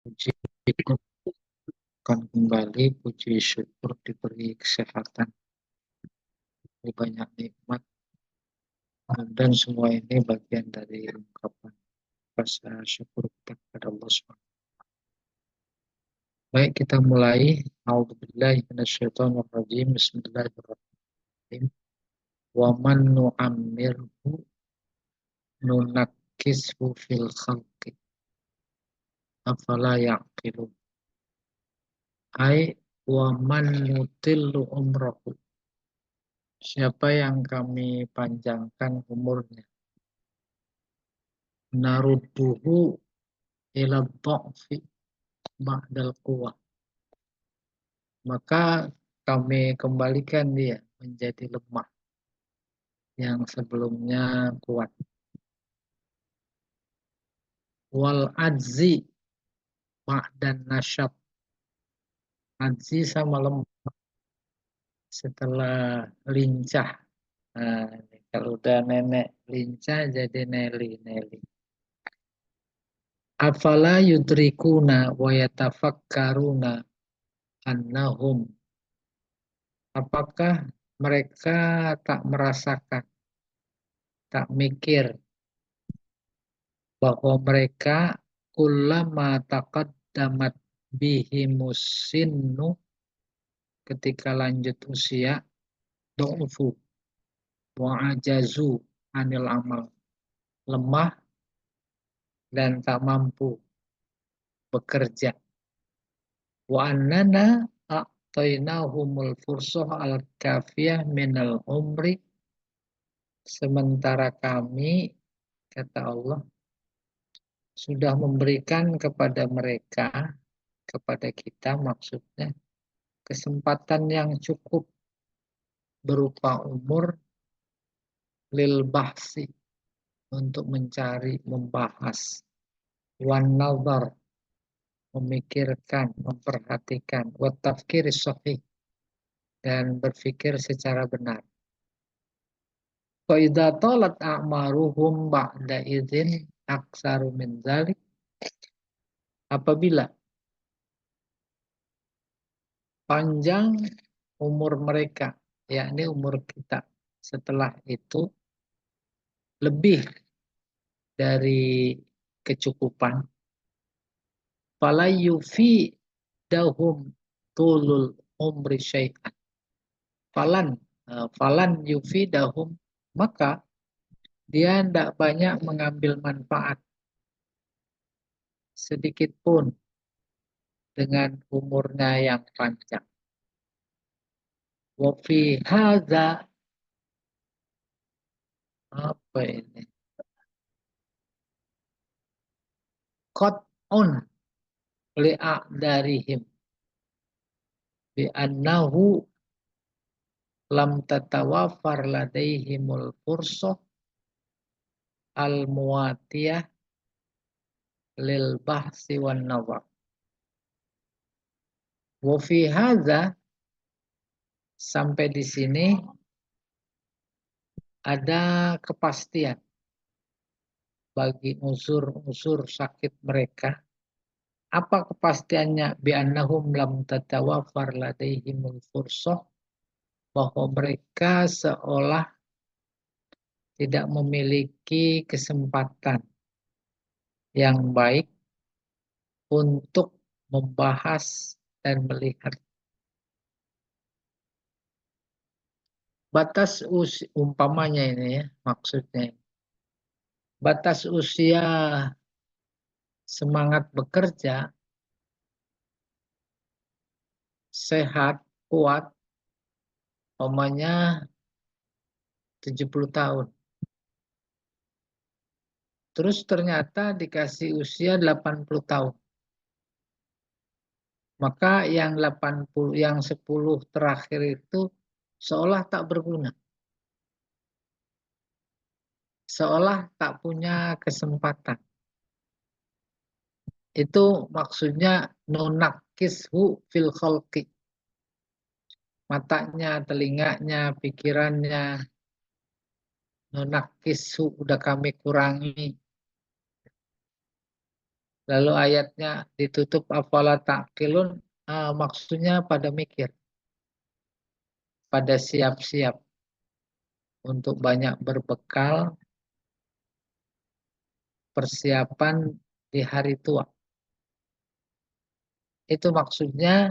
Puji akan kembali, puji syukur diberi kesehatan, diberi banyak nikmat, dan semua ini bagian dari ungkapan rasa syukur kita kepada Allah SWT. Baik, kita mulai. A'udzubillahi minasyaitonirrajim. Bismillahirrahmanirrahim. Wa man nu'ammirhu nunakkishu fil khalqi afala ya'qilun. Ai wa man nutillu umrahu. Siapa yang kami panjangkan umurnya, narudduhu ila dha'fi ba'dal quwwah, maka kami kembalikan dia menjadi lemah yang sebelumnya kuat. Wal ajzi ba'dan nasyab, ajzi sama lemah setelah lincah. Nah, kalau udah nenek lincah jadi neli. Afala yudrikuna wa yatafakkaruna annahum, apakah mereka tak merasakan, tak mikir bahwa mereka kullama taqaddamat bihimus sinnu, ketika lanjut usia, du'fu wa ajazu anil amal, lemah dan tak mampu bekerja. Wa annana a'tainahumul fursah al-kafiyah minal umri, sementara kami, kata Allah, sudah memberikan kepada mereka, kepada kita maksudnya, kesempatan yang cukup berupa umur lil bahsi, untuk mencari, membahas, wan nazar, memikirkan, memperhatikan, wat tafkir sahih, dan berpikir secara benar. Fa idza talat a'maruhum ba'da idzin aksaru min dzalik, apabila panjang umur mereka, yakni umur kita setelah itu lebih dari kecukupan, fala yufi dahum tulul umri syai'an, falan falan yufi dahum, maka dia tidak banyak mengambil manfaat sedikit pun dengan umurnya yang panjang. Wa fi hadza, apa ini? Qat'un li'a'darihim bi annahu lam tatawafar ladaihimul fursah al muwatiyah lil bahsi wan nazar. Wa fi hadza, sampai di sini ada kepastian bagi unsur-unsur sakit mereka. Apa kepastiannya? Bi annahum lam tatawafar ladaihimul fursah, bahwa mereka seolah tidak memiliki kesempatan yang baik untuk membahas dan melihat. Batas usia, umpamanya ini ya, maksudnya. Batas usia semangat bekerja, sehat, kuat, umpamanya 70 tahun. Terus ternyata dikasih usia 80 tahun. Maka yang 80, yang 10 terakhir itu seolah tak berguna. Seolah tak punya kesempatan. Itu maksudnya nunakishu fil khalqi. Matanya, telinganya, pikirannya, nunakishu, udah kami kurangi. Lalu ayatnya ditutup afala ta'qilun, maksudnya pada mikir, pada siap-siap untuk banyak berbekal persiapan di hari tua. Itu maksudnya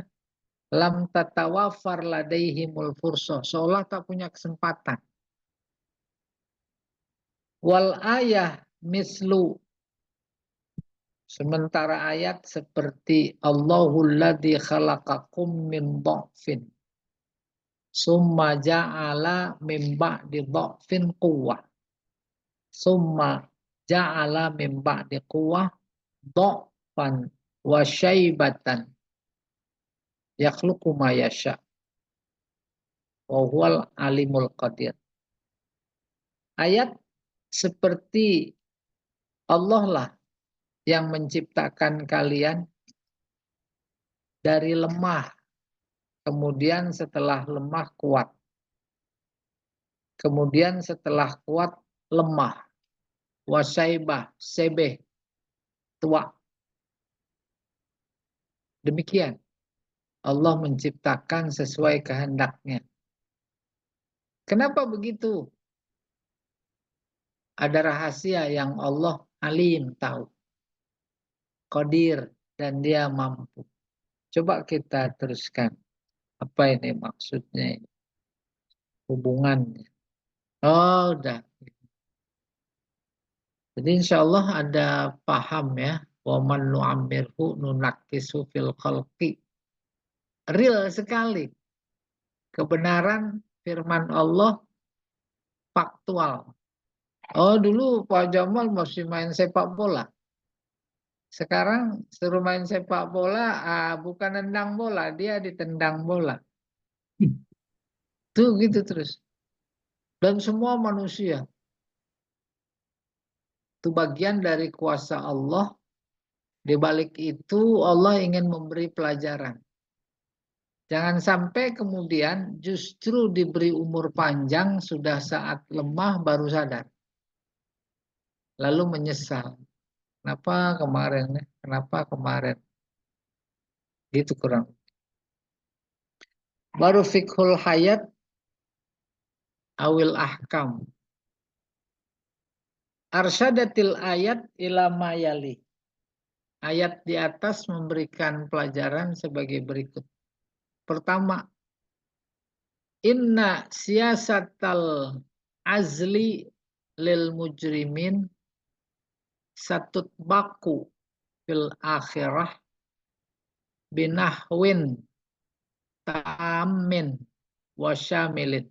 lam tatawafar ladaihimul fursoh, seolah tak punya kesempatan. Wal ayah mislu, sementara ayat seperti Allahul ladzi khalaqakum min dha'fin summa ja'ala min ba'di dha'fin quwwah summa ja'ala min ba'di quwwah dha'fan wa syaibatan yakhluqu ma yasha wa huwal alimul qadir. Ayat seperti Allah lah yang menciptakan kalian dari lemah, kemudian setelah lemah kuat, kemudian setelah kuat lemah, wasaibah, sebeh, tua. Demikian Allah menciptakan sesuai kehendaknya. Kenapa begitu? Ada rahasia yang Allah alim tahu, qadir, dan dia mampu. Coba kita teruskan. Apa ini maksudnya? Hubungannya. Oh, udah. Jadi insya Allah ada paham ya. Wa man nu'ammirhu nunakkisu fil khalqi. Real sekali. Kebenaran firman Allah faktual. Oh, dulu Pak Jamal masih main sepak bola. Sekarang suruh main sepak bola, bukan nendang bola, dia ditendang bola. Tuh gitu terus. Dan semua manusia. Itu bagian dari kuasa Allah. Di balik itu Allah ingin memberi pelajaran. Jangan sampai kemudian justru diberi umur panjang sudah saat lemah baru sadar. Lalu menyesal. Kenapa kemarin? Kenapa kemarin? Gitu kurang. Baru fikhul hayat awil ahkam. Arsyadatil ayat ila mayali. Ayat di atas memberikan pelajaran sebagai berikut. Pertama, inna siyasatal azli lil mujrimin satut baku fil akhirah binahwin ta'amin wasyamilin.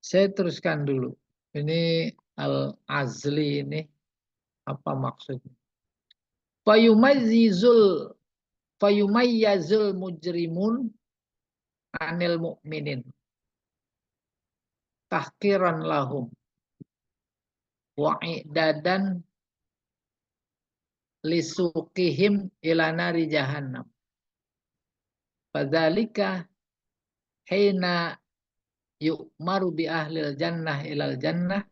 Saya teruskan dulu. Ini al-azli ini apa maksudnya? Fayumayyazul mujrimun anil mu'minin tahkiran lahum wa'idadan lisukihim ila nari jahannam. Fadzalika hina yu'maru bi ahlil jannah ilal jannah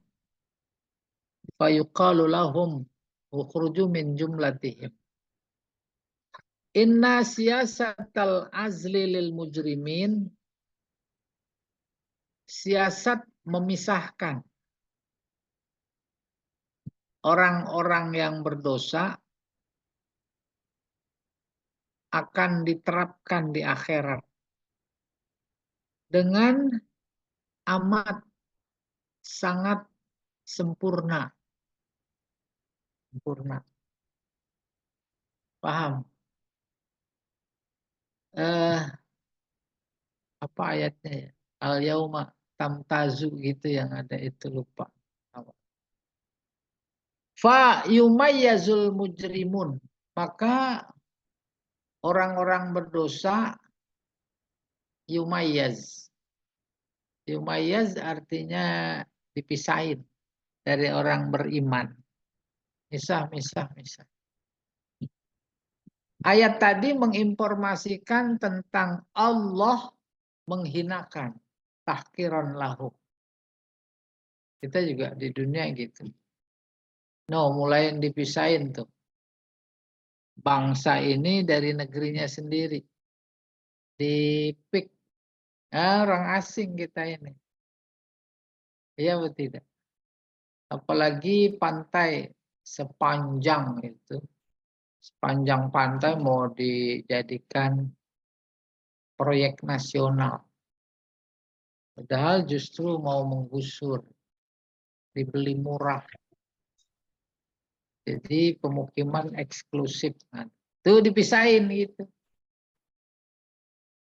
fayuqalu lahum ukhruju min jumlatihim. Inna siyasatal azli lil mujrimin, siasat memisahkan orang-orang yang berdosa akan diterapkan di akhirat dengan amat sangat sempurna. Sempurna. Paham? Apa ayatnya ya? Al-yauma tamtazu gitu yang ada itu lupa. Fa yumayyazul mujrimun. Maka orang-orang berdosa yumayyaz. Yumayyaz artinya dipisahin dari orang beriman. Misah, misah, misah. Ayat tadi menginformasikan tentang Allah menghinakan. Tahkiran lahu. Kita juga di dunia gitu. No, mulai yang dipisahin tuh. Bangsa ini dari negerinya sendiri. Dipik. Orang asing kita ini. Iya atau tidak? Apalagi pantai sepanjang itu. Sepanjang pantai mau dijadikan proyek nasional. Padahal justru mau menggusur. Dibeli murah. Jadi pemukiman eksklusif. Nah, itu dipisahin gitu.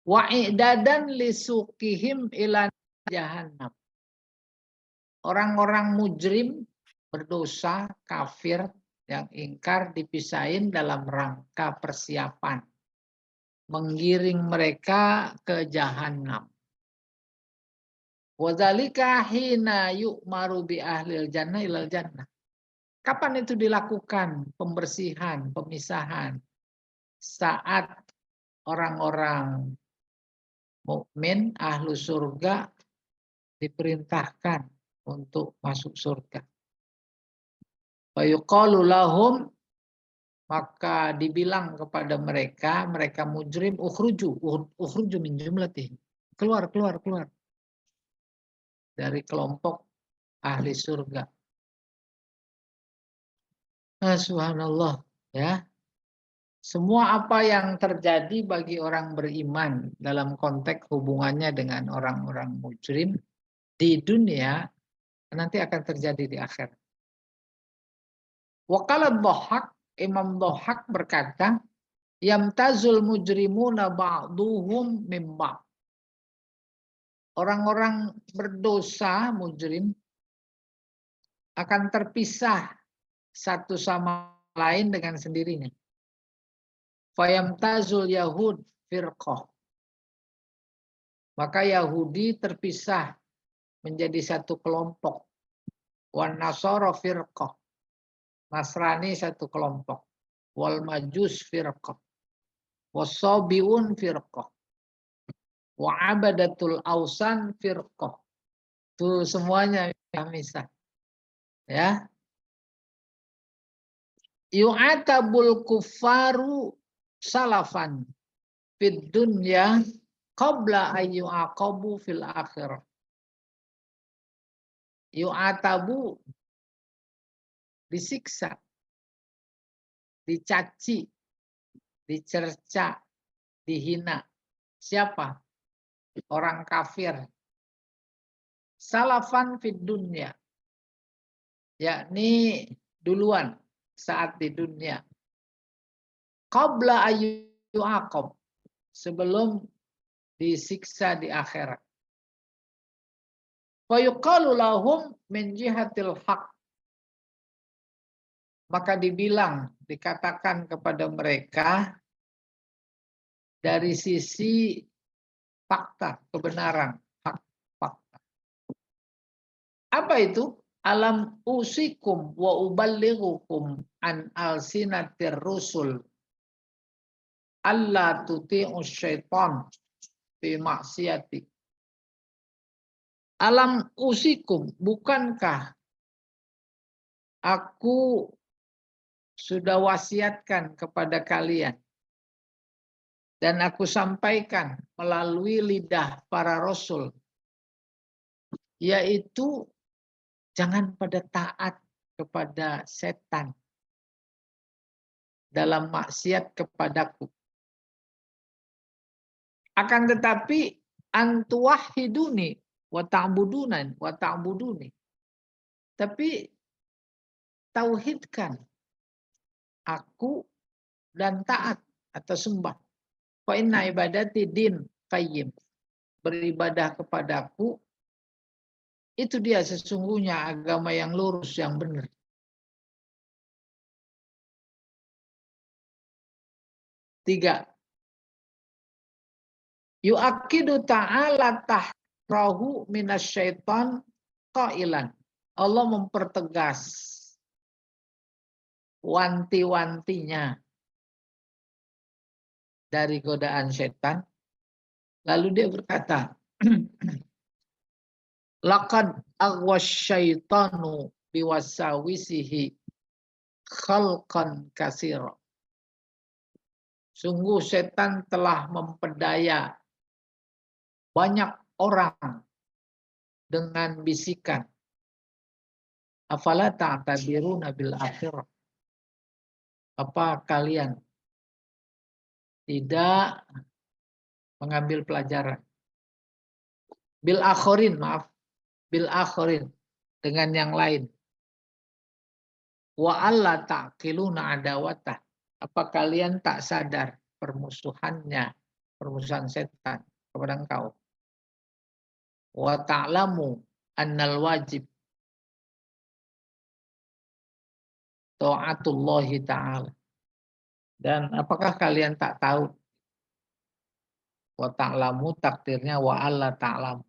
Wa'idadan lisukihim ilan jahannam. Orang-orang mujrim, berdosa, kafir, yang ingkar dipisahin dalam rangka persiapan. Menggiring mereka ke jahannam. Wadzalika hina yu'maru bi ahlil jannah ilal jannah. Kapan itu dilakukan pembersihan, pemisahan? Saat orang-orang mukmin ahlu surga diperintahkan untuk masuk surga. Fayuqalu lahum, maka dibilang kepada mereka, mereka mujrim, ukhruju min jumlatihim. Keluar dari kelompok ahli surga. Subhanallah, ya. Semua apa yang terjadi bagi orang beriman dalam konteks hubungannya dengan orang-orang mujrim di dunia nanti akan terjadi di akhirat. Waqala Dhahhak, Imam Dhahhak berkata, yamtazul mujrimuna ba'duhum min ba'd. Orang-orang berdosa mujrim akan terpisah satu sama lain dengan sendirinya. Fayamtazul Yahud firqah. Maka Yahudi terpisah menjadi satu kelompok. Wan Nasara firqah. Nasrani satu kelompok. Wal Majus firqah. Wasabiun firqah. Wa abadatul ausan firqah. Itu semuanya misah. Ya. Yu'atabul kuffaru salafan fid dunya qabla ayyu aqabu fil akhirah. Yu'atabu disiksa, dicaci, dicerca, dihina. Siapa? Orang kafir. Salafan fid dunya. Yakni duluan saat di dunia. Qabla ayyu aqab. Sebelum disiksa di akhirat. Fa yuqalu lahum min jihatil haq. Maka dibilang, dikatakan kepada mereka dari sisi fakta, kebenaran, hak, fakta. Apa itu? Alam usikum wa uballighukum an alsinatir rusul alla tuti'us syaitan fi maksiati. Alam usikum, bukankah aku sudah wasiatkan kepada kalian dan aku sampaikan melalui lidah para rasul, yaitu jangan pada taat kepada setan dalam maksiat kepadaku. Akan tetapi antuwahiduni wa ta'buduni. Tapi tauhidkan aku dan taat atau sembah. Fa inna ibadati din qayyim. Beribadah kepadaku itu dia sesungguhnya agama yang lurus, yang benar. Tiga. Yu'akidu ta'ala tahrahu minasyaitan qailan. Allah mempertegas wanti-wantinya dari godaan setan. Lalu dia berkata, laqad aghwasyaitanu biwasawisihi khalqan katsira. Sungguh setan telah memperdaya banyak orang dengan bisikan. Afala ta'tabiruna bil akhirah. Apa kalian tidak mengambil pelajaran? Bil akhirin, maaf. Bil akhirin, dengan yang lain. Wa alla ta'qiluna adawatah. Apa kalian tak sadar permusuhan setan kepada engkau? Wa ta'lamu annal wajib ta'atullahi ta'ala. Dan apakah kalian tak tahu? Wa ta'lamu takdirnya wa alla ta'lamu.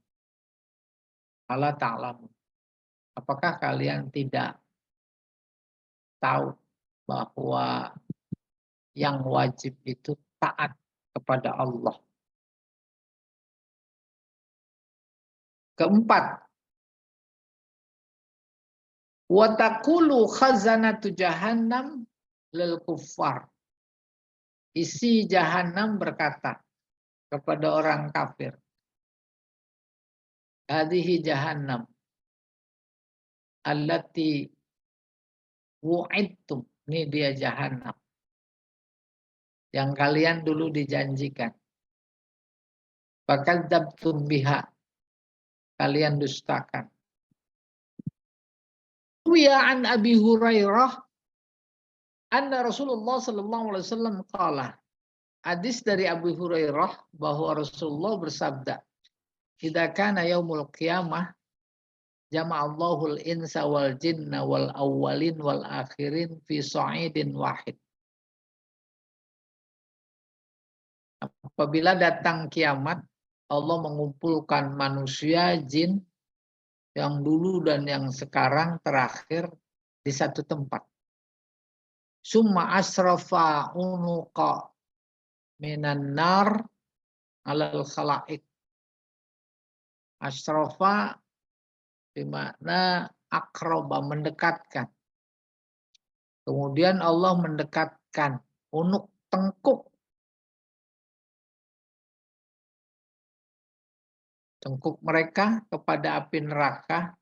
Alla ta'lamu. Apakah kalian tidak tahu bahwa yang wajib itu taat kepada Allah? Keempat, wa taqulu khazanatu jahannam lil kuffar. Isi jahannam berkata kepada orang kafir, hadhihi jahannam allati wu'idtum. Ini dia jahannam yang kalian dulu dijanjikan. Fakadzabtum biha. Kalian dustakan. Wiya an Abi Hurairah anna Rasulullah sallallahu alaihi wasallam qala. Hadis dari Abu Hurairah bahwa Rasulullah bersabda, "Idza kana yaumul qiyamah jama'allahu al-insa wal jinna wal awwalin wal akhirin fi sa'idin wahid." Apabila datang kiamat, Allah mengumpulkan manusia, jin yang dulu dan yang sekarang terakhir di satu tempat. Summa asrafa unuqa minan nar alal khalaik. Asrafa bermakna akroba, mendekatkan. Kemudian Allah mendekatkan unuk tengkuk mereka kepada api neraka.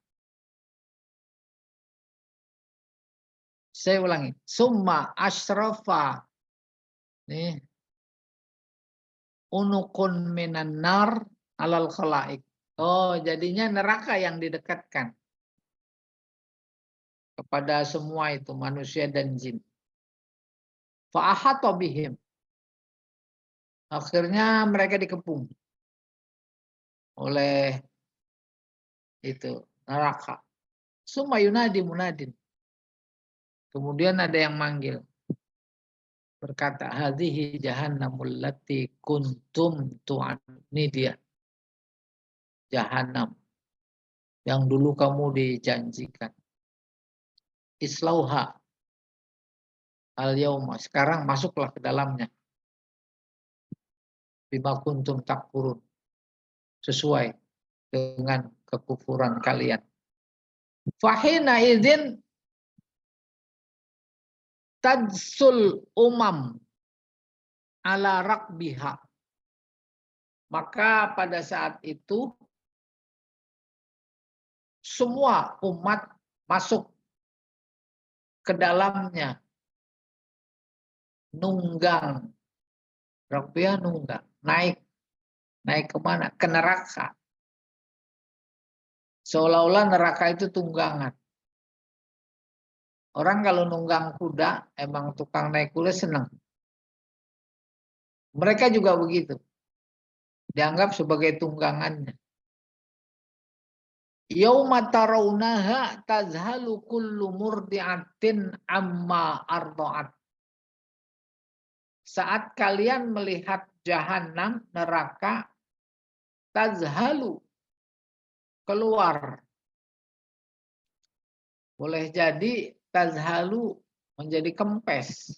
Saya ulangi. Summa asrafa. Nih. Unukun minan nar alal khalaik. Oh, jadinya neraka yang didekatkan kepada semua itu, manusia dan jin. Fa'ahata bihim. Akhirnya mereka dikepung oleh itu neraka. Summa yunadi munadin. Kemudian ada yang manggil. Berkata, hadhihi jahannamul lati kuntum tu'an. Ini dia. Jahannam yang dulu kamu dijanjikan. Islauha al-yauma. Sekarang masuklah ke dalamnya. Bima kuntum takfurun. Sesuai dengan kekufuran kalian. Fahina idzin tadsul umam ala rakbiha. Maka pada saat itu semua umat masuk ke dalamnya, nunggang, rakbiha nunggang, naik kemana? Ke neraka. Seolah-olah neraka itu tunggangan. Orang kalau nunggang kuda, emang tukang naik kuda senang. Mereka juga begitu. Dianggap sebagai tunggangannya. Yauma tarawunaha tazhalu kullu murdi'atin amma arda'at. Saat kalian melihat jahanam, neraka, tazhalu, keluar. Boleh jadi tazhalu menjadi kempes.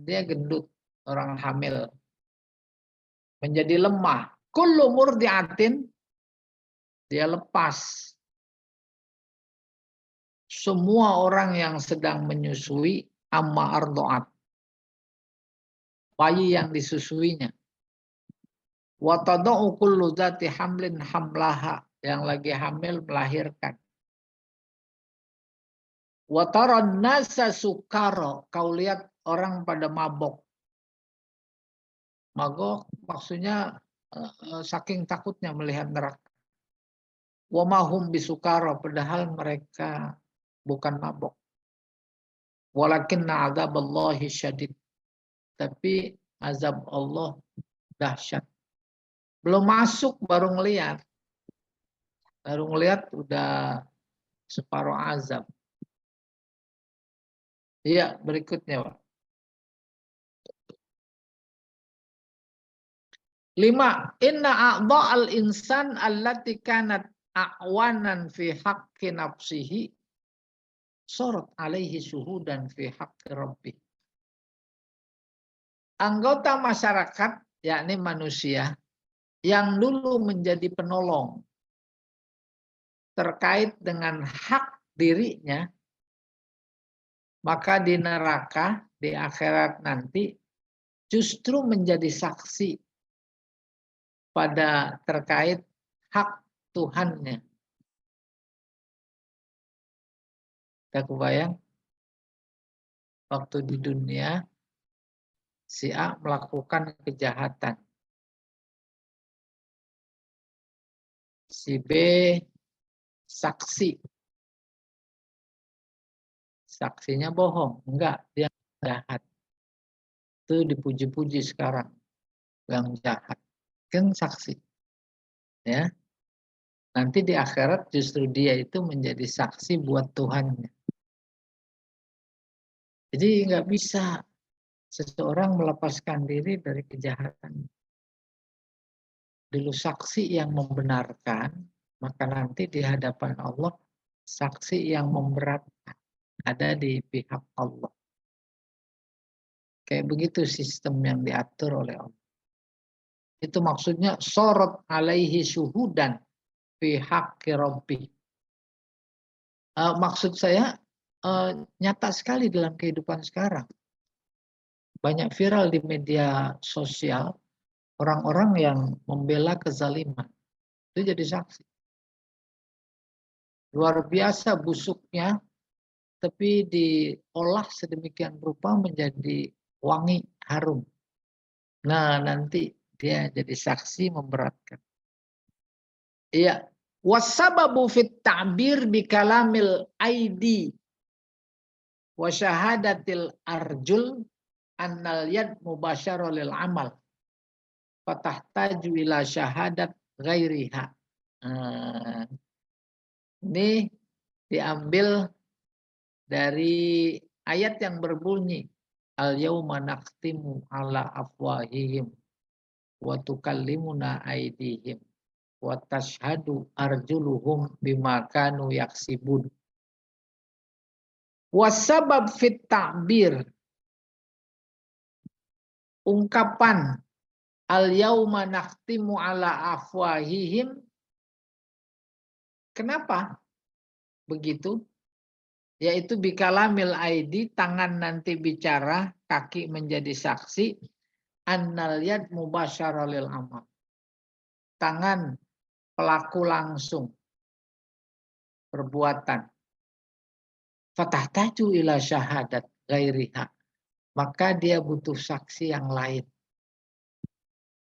Dia gendut, orang hamil. Menjadi lemah. Kullu murdi'atin, dia lepas. semua orang yang sedang menyusui amma ardoat, bayi yang disusuinya. Wa tada'u kullu dzati hamlin hamlaha, yang lagi hamil melahirkan. Wa taran nasa sukara, kau lihat orang pada mabok. Mabok maksudnya saking takutnya melihat neraka. Wa mahum bisukara, padahal mereka bukan mabok. Walakinna adzaballahi syadid, tapi azab Allah dahsyat. Belum masuk baru ngelihat. Baru ngelihat udah separuh azab. Iya, berikutnya, Pak. 5. Inna a'dha'al insan allati kanat a'wanan fi haqqi nafsihi surat alaihi syuhudan fi haqqi rabbih. Anggota masyarakat, yakni manusia, yang dulu menjadi penolong terkait dengan hak dirinya, maka di neraka, di akhirat nanti, justru menjadi saksi pada terkait hak Tuhannya. Kita kebayang, waktu di dunia, si A melakukan kejahatan. Si B saksi. Saksinya bohong. Enggak, dia jahat. Itu dipuji-puji sekarang. Yang jahat. Kan saksi. Ya. Nanti di akhirat justru dia itu menjadi saksi buat Tuhannya. Jadi nggak bisa seseorang melepaskan diri dari kejahatan. Dulu saksi yang membenarkan, maka nanti di hadapan Allah saksi yang memberatkan ada di pihak Allah. Kayak begitu sistem yang diatur oleh Allah. Itu maksudnya sorot alaihi syuhudan fi haqqi rabbih. Maksud saya nyata sekali dalam kehidupan sekarang. Banyak viral di media sosial orang-orang yang membela kezaliman. Itu jadi saksi. Luar biasa busuknya, tapi diolah sedemikian rupa menjadi wangi, harum. Nah, nanti dia jadi saksi memberatkan. Iya. Wasababu fit ta'bir bi kalamil aidi wa syahadatil arjul annal yad mubasyara lil amal fatahtaju ila syahadat ghairiha. Ini diambil dari ayat yang berbunyi al yauma naqtimu ala afwahihim wa tukallimuna aydihim wa tashhadu arjuluhum bima kanu yaksibun. Wasabab fit ta'bir, ungkapan al yauma naqtimu ala afwahihim, kenapa begitu? Yaitu bikalamil aidi, tangan nanti bicara, kaki menjadi saksi, annal yad mubasyara lil amal, tangan pelaku langsung perbuatan. Fatahtaju ila syahadat ghairiha, maka dia butuh saksi yang lain.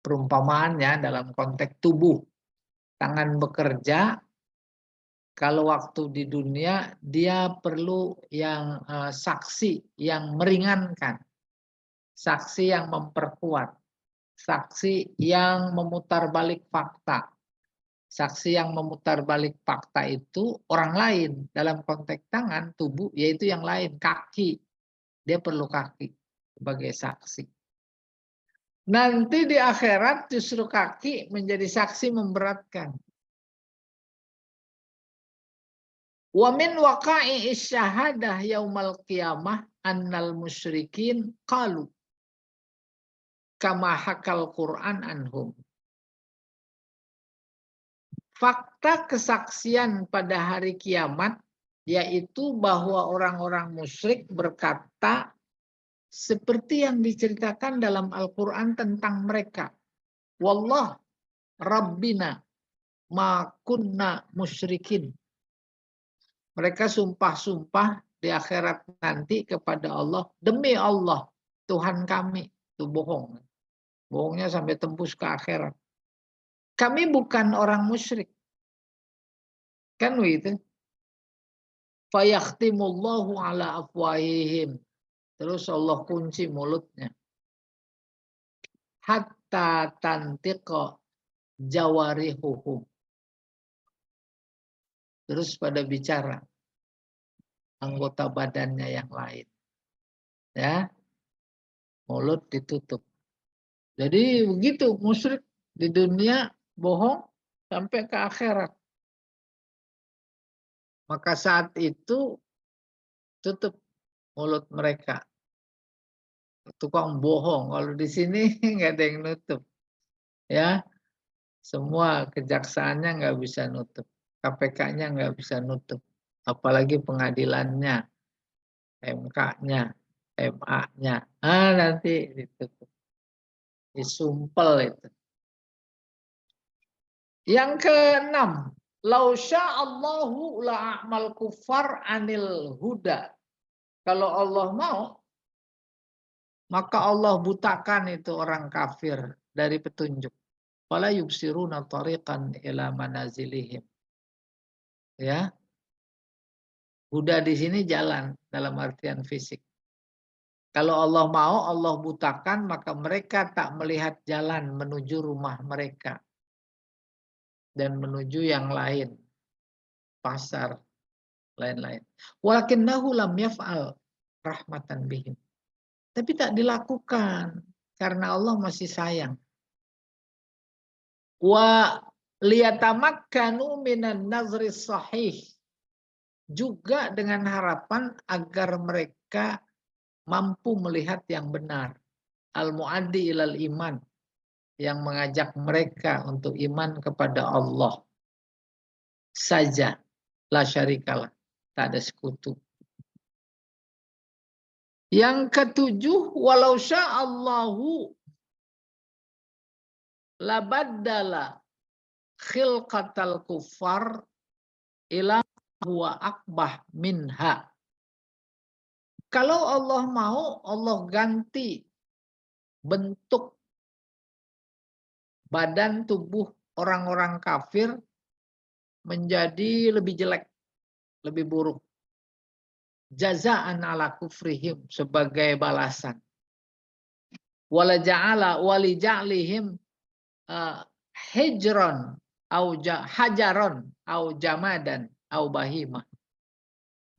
Perumpamaannya dalam konteks tubuh, tangan bekerja, kalau waktu di dunia dia perlu yang saksi yang meringankan, saksi yang memperkuat, saksi yang memutar balik fakta. Saksi yang memutar balik fakta itu orang lain. Dalam konteks tangan, tubuh, yaitu yang lain, kaki. Dia perlu kaki sebagai saksi. Nanti di akhirat justru kaki menjadi saksi memberatkan. Wa min waqa'i isyahadah yaumal qiyamah annal musyrikin qalu kama hakal Qur'an anhum. Fakta kesaksian pada hari kiamat yaitu bahwa orang-orang musyrik berkata seperti yang diceritakan dalam Al-Quran tentang mereka. Wallah Rabbina ma kunna musyrikin. Mereka sumpah-sumpah di akhirat nanti kepada Allah, demi Allah Tuhan kami. Itu bohong. Bohongnya sampai tembus ke akhirat. Kami bukan orang musyrik. Kan begitu? Fayakhtimullahu ala afwahihim. Terus Allah kunci mulutnya. Hatta tantiqa jawarihuhum. Terus pada bicara anggota badannya yang lain. Ya, mulut ditutup. Jadi begitu musyrik di dunia bohong sampai ke akhirat. Maka saat itu tutup mulut mereka. Tukang bohong. Kalau di sini nggak ada yang nutup. Ya, semua kejaksaannya nggak bisa nutup. KPK-nya nggak bisa nutup. Apalagi pengadilannya, MK-nya, MA-nya. Nanti ditutup. Disumpel itu. Yang keenam, lau sya'allahu la'amal kufar anil huda. Kalau Allah mau, maka Allah butakan itu orang kafir dari petunjuk. Fala yubsiruna tariqan ila manazilihim. Ya. Huda di sini jalan dalam artian fisik. Kalau Allah mau, Allah butakan, maka mereka tak melihat jalan menuju rumah mereka. Dan menuju yang lain. Pasar, lain-lain. Walakinnahu lam yaf'al rahmatan bihim. Tapi tak dilakukan karena Allah masih sayang. Wa liyatamakkanu minan nazri sahih. Juga dengan harapan agar mereka mampu melihat yang benar. Al-mu'addi ilal iman. Yang mengajak mereka untuk iman kepada Allah. Saja. La syarikalah. Tak ada sekutu. Yang ketujuh, walau sya'allahu labaddala khilqatal kufar ila huwa akbah minha. Kalau Allah mau, Allah ganti bentuk badan tubuh orang-orang kafir menjadi lebih jelek, lebih buruk. Jazaan ala kufrihim, sebagai balasan. Wala ja'ala wali ja'lihim hijron au hajaron au jamadan au bahimah.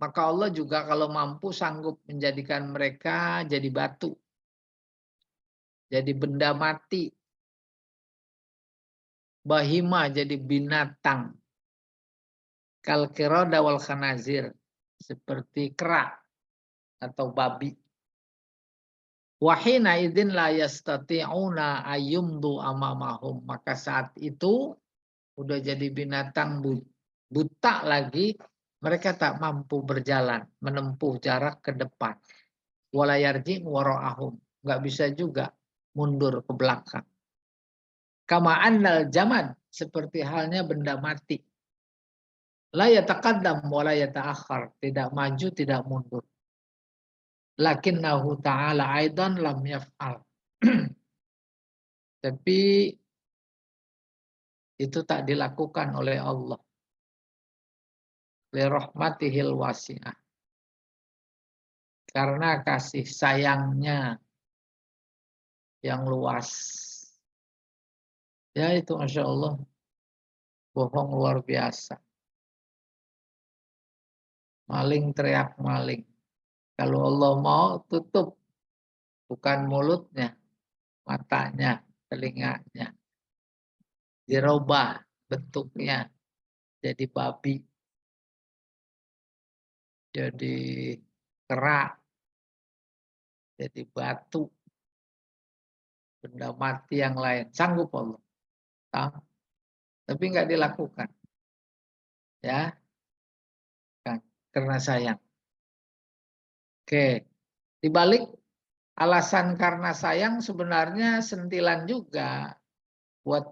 Maka Allah juga kalau mampu sanggup menjadikan mereka jadi batu. Jadi benda mati. Bahima jadi binatang. Kal qirada wal khanazir. Seperti kera atau babi. Wahina idzin la yastati'una ayyumdu amamahum. Maka saat itu udah jadi binatang buta lagi, mereka tak mampu berjalan, menempuh jarak ke depan. Wala yarji' wara'ahum. Nggak bisa juga mundur ke belakang. Kama annal jamad, seperti halnya benda mati. La yataqaddam wa la yata'akhkhar, tidak maju, tidak mundur. Lakinnahu ta'ala aidan lam yaf'al. Tapi itu tak dilakukan oleh Allah. Li rahmatihil wasi'ah. Karena kasih sayangnya yang luas. Ya itu Masya Allah. Bohong luar biasa. Maling teriak maling. Kalau Allah mau tutup. Bukan mulutnya. Matanya. Telinganya. Dirubah bentuknya. Jadi babi. Jadi kera. Jadi batu. Benda mati yang lain. Sanggup Allah. Tapi nggak dilakukan. Ya. Kan. karena sayang. Oke, dibalik alasan karena sayang sebenarnya sentilan juga buat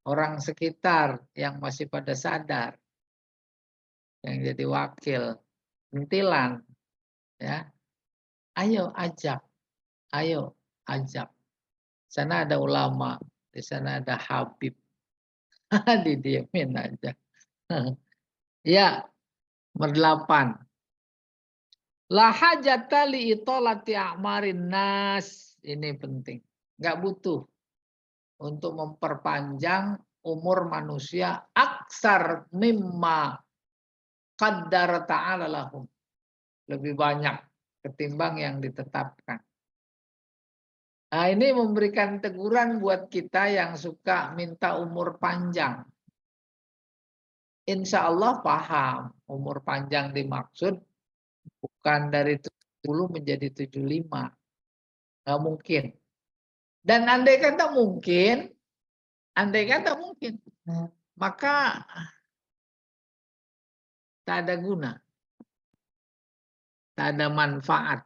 orang sekitar yang masih pada sadar, yang jadi wakil, sentilan ya. Ayo ajak. Sana ada ulama, di sana ada Habib. Didiemin aja. Ya, nomor 8. La hajata li itolati a'marin nas. Ini penting. Nggak butuh untuk memperpanjang umur manusia aksar mimma qaddar ta'ala lahum. Lebih banyak ketimbang yang ditetapkan. Nah, ini memberikan teguran buat kita yang suka minta umur panjang. Insya Allah paham umur panjang dimaksud bukan dari 70 menjadi 75. Nggak mungkin. Dan andai kata mungkin, maka tak ada guna, tak ada manfaat.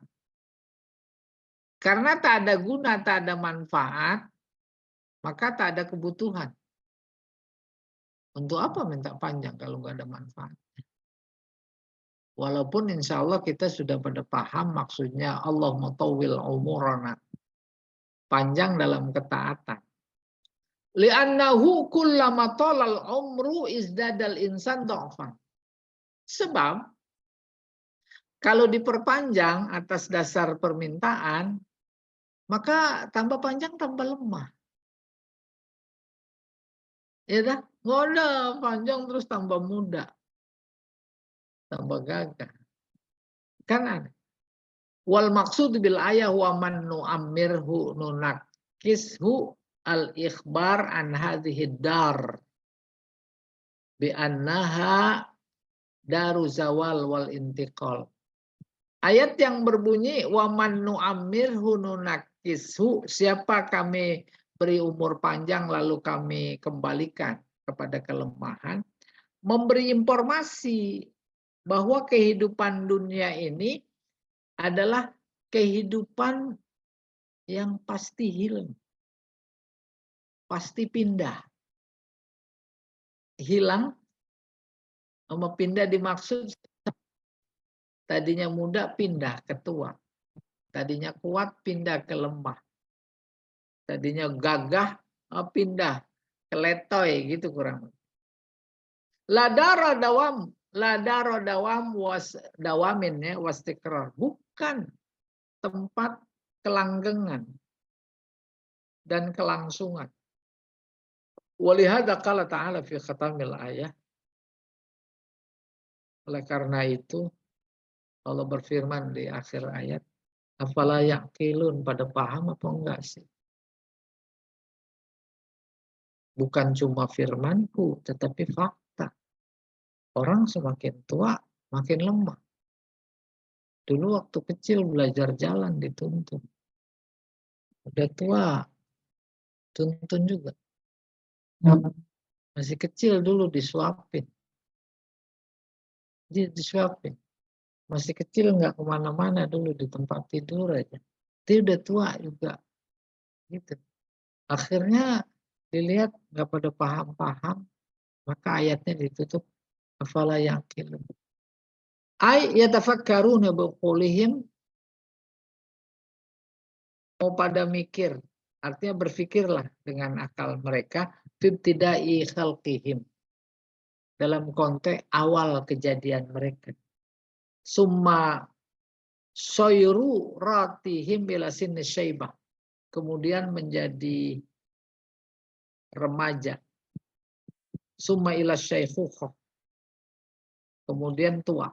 Karena tak ada guna, tak ada manfaat, maka tak ada kebutuhan. Untuk apa minta panjang kalau nggak ada manfaat? Walaupun insya Allah kita sudah pada paham maksudnya Allah mutawwil umurana. Panjang dalam ketaatan. Li'annahu kullama talal umru izdadal insan dha'fan. Sebab kalau diperpanjang atas dasar permintaan, maka tambah panjang tambah lemah. Ya dah, nggak ada panjang terus tambah muda, tambah gagah. Kan ada. Wal maksud bil ayah wa man nu'ammirhu nunakishu al ikhbar an hadhihi dar bi annaha daru zawal wal intiqal. Ayat yang berbunyi wa man nu'ammirhu nunakishu, siapa kami beri umur panjang lalu kami kembalikan kepada kelemahan, memberi informasi bahwa kehidupan dunia ini adalah kehidupan yang pasti hilang, pasti pindah. Hilang sama pindah dimaksud tadinya muda pindah ke tua, tadinya kuat pindah ke lemah, tadinya gagah pindah ke letoy gitu kurang. Ladara dawam was dawamin ya wastikrar, bukan tempat kelanggengan dan kelangsungan. Walihada qala ta'ala fi khatamil ayah. Oleh karena itu Allah berfirman di akhir ayat, afala yaqilun, pada paham apa enggak sih? Bukan cuma firmanku, tetapi fakta. Orang semakin tua, makin lemah. Dulu waktu kecil belajar jalan dituntun. Udah tua, tuntun juga. Masih kecil dulu disuapin. Disuapin. Masih kecil nggak kemana-mana dulu di tempat tidur aja. Dia udah tua juga. Gitu. Akhirnya dilihat nggak pada paham-paham, maka ayatnya ditutup afala yaqilun. Ay yatafakkaruna biqulihim, mau pada mikir, artinya berpikirlah dengan akal mereka fibtidai khalqihim, dalam konteks awal kejadian mereka. Summa soyru ratihim bila sinni syaibah, kemudian menjadi remaja. Summa ila syaikhukhah, kemudian tua.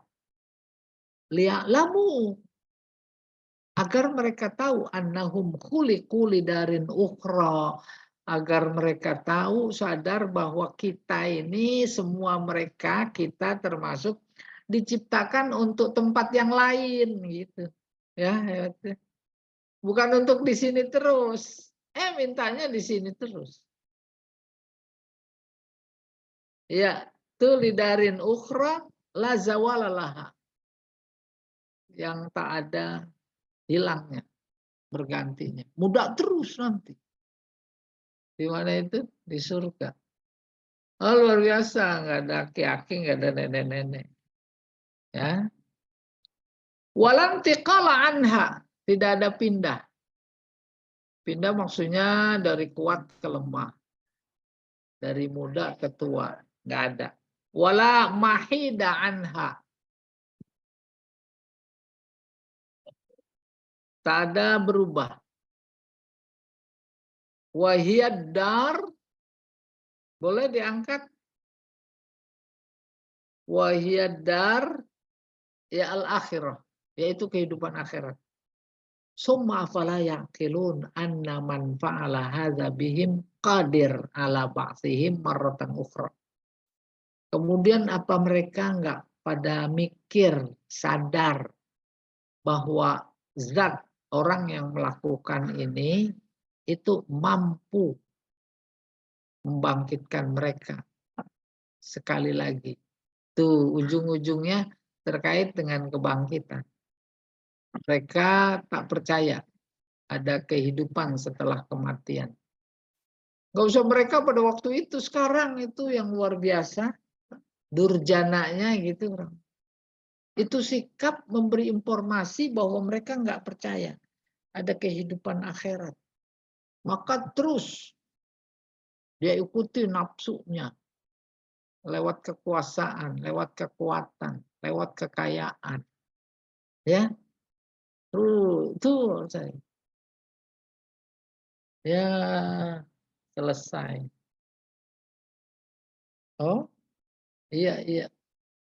Li'lamu, agar mereka tahu annahum khuliqu lidarin ukhra, agar mereka tahu sadar bahwa kita ini semua mereka, kita termasuk diciptakan untuk tempat yang lain gitu. Ya, bukan untuk di sini terus. Mintanya di sini terus. Ya, tu lidarin ukhra la zawalalaha. yang tak ada hilangnya, bergantinya. Muda terus nanti. Di mana itu? Di surga. Oh, luar biasa, nggak ada aki-aki, nggak ada nenek-nenek. Ya. Walam tiqala anha, tidak ada pindah. Pindah maksudnya dari kuat ke lemah, dari muda ke tua, nggak ada. Wala mahida anha, tak ada berubah. Wahiyad dar, boleh diangkat. Wahiyad dar, ya al-akhirah, yaitu kehidupan akhirat. Summa afala yaqilun anna man fa'ala hadza bihim qadir ala ba'sihim marratan ukhra. Kemudian apa mereka enggak pada mikir, sadar bahwa zat orang yang melakukan ini itu mampu membangkitkan mereka sekali lagi. Tuh ujung-ujungnya terkait dengan kebangkitan. Mereka tak percaya ada kehidupan setelah kematian. Nggak usah mereka pada waktu itu, sekarang itu yang luar biasa, durjananya gitu. Itu sikap memberi informasi bahwa mereka nggak percaya ada kehidupan akhirat. Maka terus dia ikuti nafsunya lewat kekuasaan, lewat kekuatan, lewat kekayaan. Ya, tuh saya. Ya, selesai. Oh, iya, iya.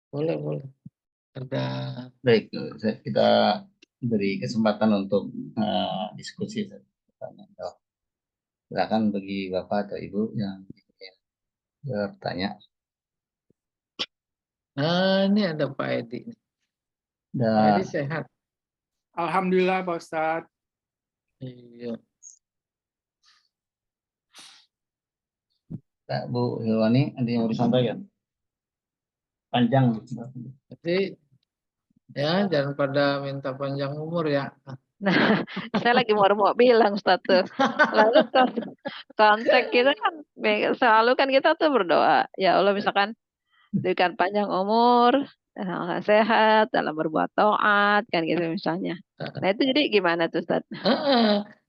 Boleh, boleh. Ada. Baik, kita beri kesempatan untuk diskusi. Silakan bagi Bapak atau Ibu yang ingin bertanya. Nah, ini ada Pak Edi. Pak Edi Dan sehat. Alhamdulillah Pak Ustadz. Iya. Bu Hilwani, ada yang mau disampaikan? Panjang. Jadi ya jangan pada minta panjang umur ya. Nah, saya lagi mau bilang Ustaz tuh. Lalu konteks kita kan selalu kan kita tuh berdoa, ya Allah misalkan berikan panjang umur, sehat dalam berbuat taat kan gitu misalnya. Nah itu jadi gimana tuh Ustaz?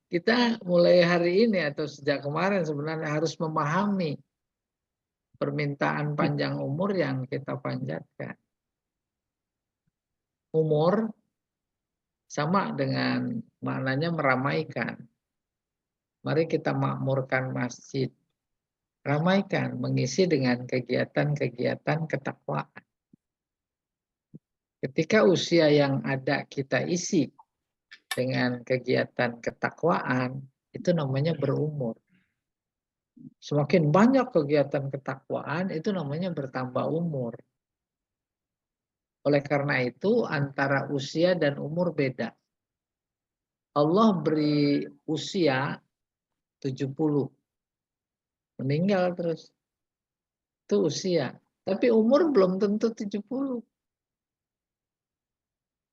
Kita mulai hari ini atau sejak kemarin sebenarnya harus memahami permintaan panjang umur yang kita panjatkan. Umur sama dengan maknanya meramaikan. Mari kita makmurkan masjid. Ramaikan, mengisi dengan kegiatan-kegiatan ketakwaan. Ketika usia yang ada kita isi dengan kegiatan ketakwaan, itu namanya berumur. Semakin banyak kegiatan ketakwaan, itu namanya bertambah umur. Oleh karena itu, antara usia dan umur beda. Allah beri usia 70. Meninggal terus. Itu usia. Tapi umur belum tentu 70.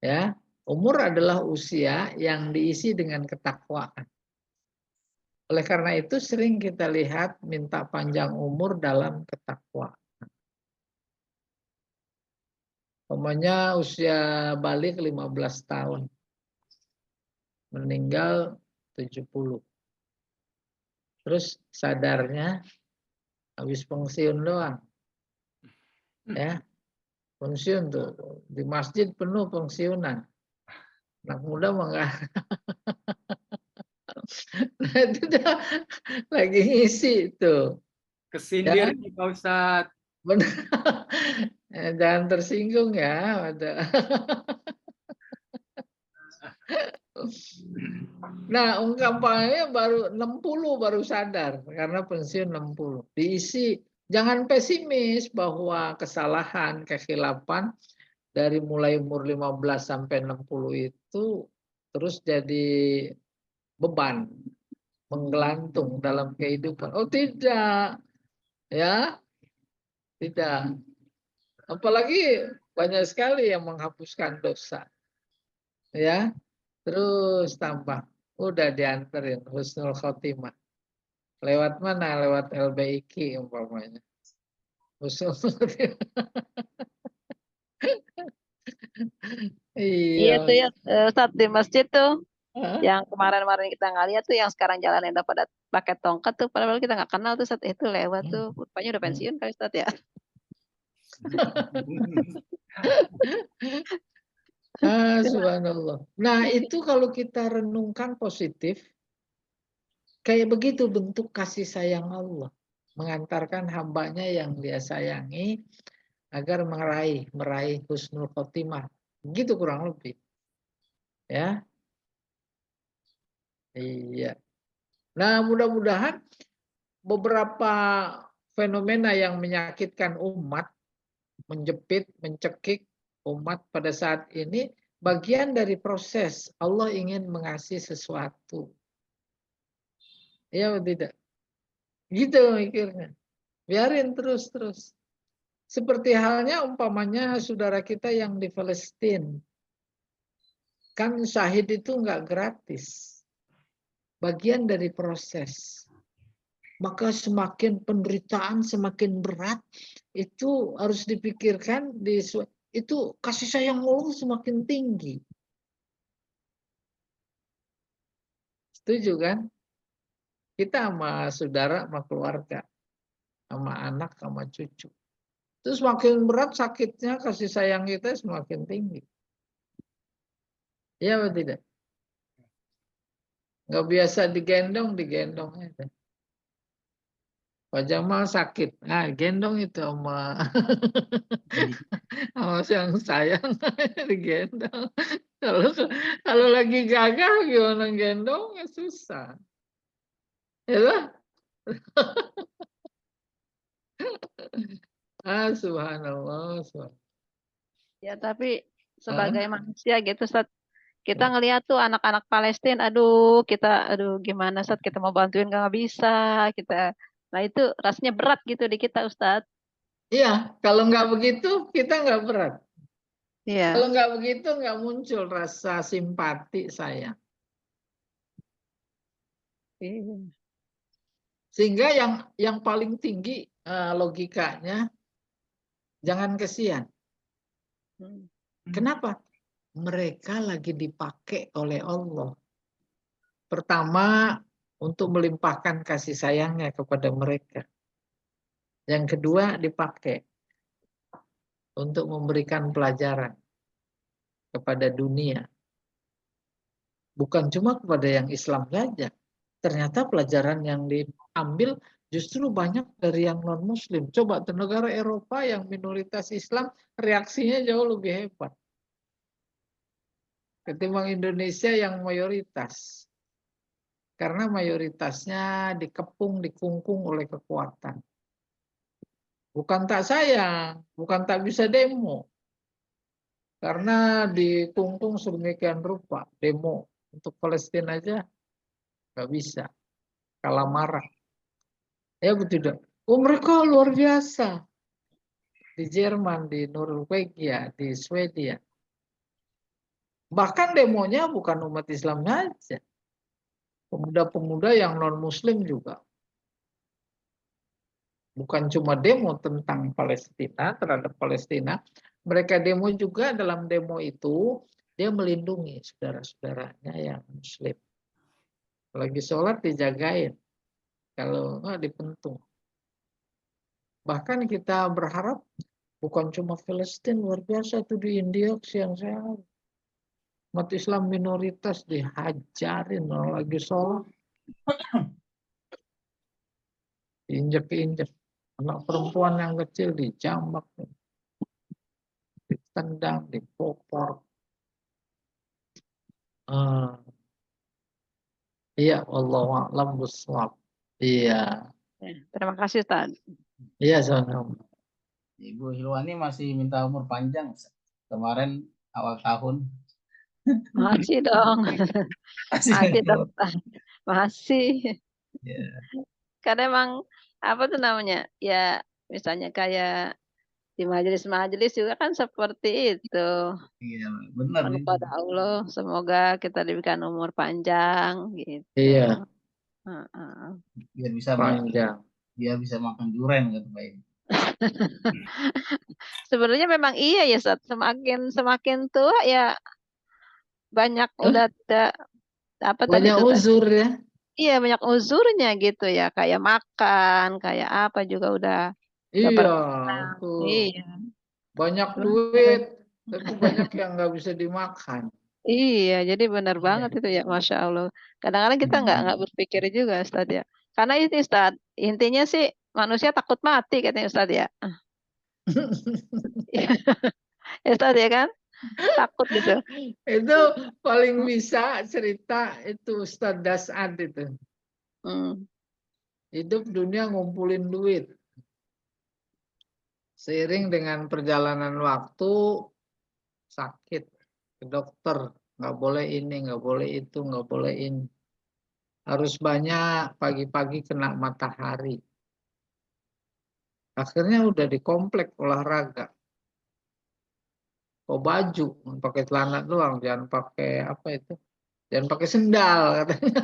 Ya, umur adalah usia yang diisi dengan ketakwaan. Oleh karena itu sering kita lihat minta panjang umur dalam ketakwaan. Umpamanya usia balik 15 tahun. Meninggal 70. Terus sadarnya habis pensiun doang. Ya. Pensiun tuh di masjid penuh pensiunan. Anak muda mah enggak. Nah, itu dia lagi ngisi tuh. Kesindir Ya. nih Pak Ustadz. Benar. Jangan tersinggung ya. Nah, ungkapannya baru 60 baru sadar karena pensiun 60. Diisi, jangan pesimis bahwa kesalahan, kekhilafan dari mulai umur 15 sampai 60 itu terus jadi beban, menggelantung dalam kehidupan. Oh tidak, ya tidak. Apalagi banyak sekali yang menghapuskan dosa. Ya, terus tambah. Udah dianterin husnul khotimah. Lewat mana? Lewat LBIQ umpamanya. Husnul khotimah. Iya Iya. tuh ya, Ustadz di masjid tuh, Hah? yang kemarin-kemarin kita nggak lihat tuh, yang sekarang jalan udah pada pakai tongkat tuh, padahal kita nggak kenal tuh saat itu lewat tuh, rupanya udah pensiun kali Ustadz ya. Subhanallah. Nah, itu kalau kita renungkan positif, kayak begitu bentuk kasih sayang Allah. Mengantarkan hambanya yang dia sayangi agar meraih husnul khotimah. Begitu kurang lebih. Ya, iya. Nah, mudah-mudahan beberapa fenomena yang menyakitkan umat, menjepit, mencekik umat pada saat ini, bagian dari proses Allah ingin mengasihi sesuatu. Ya atau tidak? Gitu mikirnya. Biarin terus. Seperti halnya umpamanya saudara kita yang di Palestina. Kan syahid itu nggak gratis. Bagian dari proses. Maka semakin penderitaan semakin berat, itu harus dipikirkan, itu kasih sayang Allah semakin tinggi. Setuju kan? Kita sama saudara, sama keluarga, sama anak, sama cucu. Terus semakin berat sakitnya, kasih sayang kita semakin tinggi. Iya atau tidak? Nggak biasa digendong aja. Pak Jamal sakit, gendong itu sama sama yang sayang digendong. Kalau lagi gagah gimana gendong, ya susah. Ya lah. Subhanallah. Ya tapi sebagai manusia gitu Ustadz, kita ngelihat tuh anak-anak Palestina, aduh gimana Ustadz, kita mau bantuin nggak bisa, nah itu rasanya berat gitu di kita Ustadz. Iya, kalau nggak begitu kita nggak berat. Iya. Kalau nggak begitu nggak muncul rasa simpati sayang. Iya. Sehingga yang paling tinggi logikanya, jangan kesian. Kenapa? Mereka lagi dipakai oleh Allah. Pertama, untuk melimpahkan kasih sayangnya kepada mereka. Yang kedua, dipakai untuk memberikan pelajaran kepada dunia. Bukan cuma kepada yang Islam saja. Ternyata pelajaran yang diambil justru banyak dari yang non-Muslim. Coba di negara Eropa yang minoritas Islam, reaksinya jauh lebih hebat ketimbang Indonesia yang mayoritas. Karena mayoritasnya dikepung, dikungkung oleh kekuatan. Bukan tak sayang, bukan tak bisa demo. Karena dikungkung sedemikian rupa, demo untuk Palestina aja nggak bisa, kalah marah. Ya betul. Oh mereka luar biasa. Di Jerman, di Norwegia, di Swedia. Bahkan demonya bukan umat Islam saja. Pemuda-pemuda yang non-Muslim juga. Bukan cuma demo tentang Palestina, terhadap Palestina. Mereka demo juga, dalam demo itu dia melindungi saudara-saudaranya yang Muslim. Lagi sholat dijagain. Kalau nggak dipentung. Bahkan kita berharap bukan cuma Palestina, luar biasa itu di India siang-siang. Umat Islam minoritas dihajarin lagi sholat. Diinjek-injek. Anak perempuan yang kecil dijambak. Ditendang, dipopor. Iya, wallahu a'lam bishawab. Iya. Terima kasih Ustaz. Iya, sama-sama. Ibu Hilwani masih minta umur panjang kemarin awal tahun. Masih dong. Masih dong. Masih. Yeah. Karena emang apa tuh namanya? Ya misalnya kayak Di majelis-majelis juga kan seperti itu. Iya, benar Mohon nih. kepada Allah, semoga kita diberikan umur panjang gitu. Iya, Heeh. Biar bisa panjang. biar bisa makan durian kata Pak Edi. Sebenarnya memang iya ya, semakin semakin tua ya banyak udah tidak apa tadi Banyak tuh Kak? uzur ya. Iya banyak uzurnya gitu ya, kayak makan, kayak apa juga udah Iya, berkurang. tuh Iya. banyak Terus duit, tapi banyak yang nggak bisa dimakan. iya, jadi benar banget Iya. itu ya, Masya Allah. Kadang-kadang kita nggak berpikir juga, Ustadz ya. Karena ini Ustadz, intinya sih manusia takut mati katanya Ustadz ya. Ya Ustadz ya kan? Takut gitu. Itu paling bisa cerita itu Ustadz Dasad itu. Hmm. Hidup dunia ngumpulin duit. Seiring dengan perjalanan waktu sakit ke dokter, nggak boleh ini, nggak boleh itu, nggak boleh ini. Harus banyak pagi-pagi kena matahari. Akhirnya udah di komplek olahraga. Kok baju, pakai celana doang, jangan pakai apa itu, jangan pakai sendal katanya.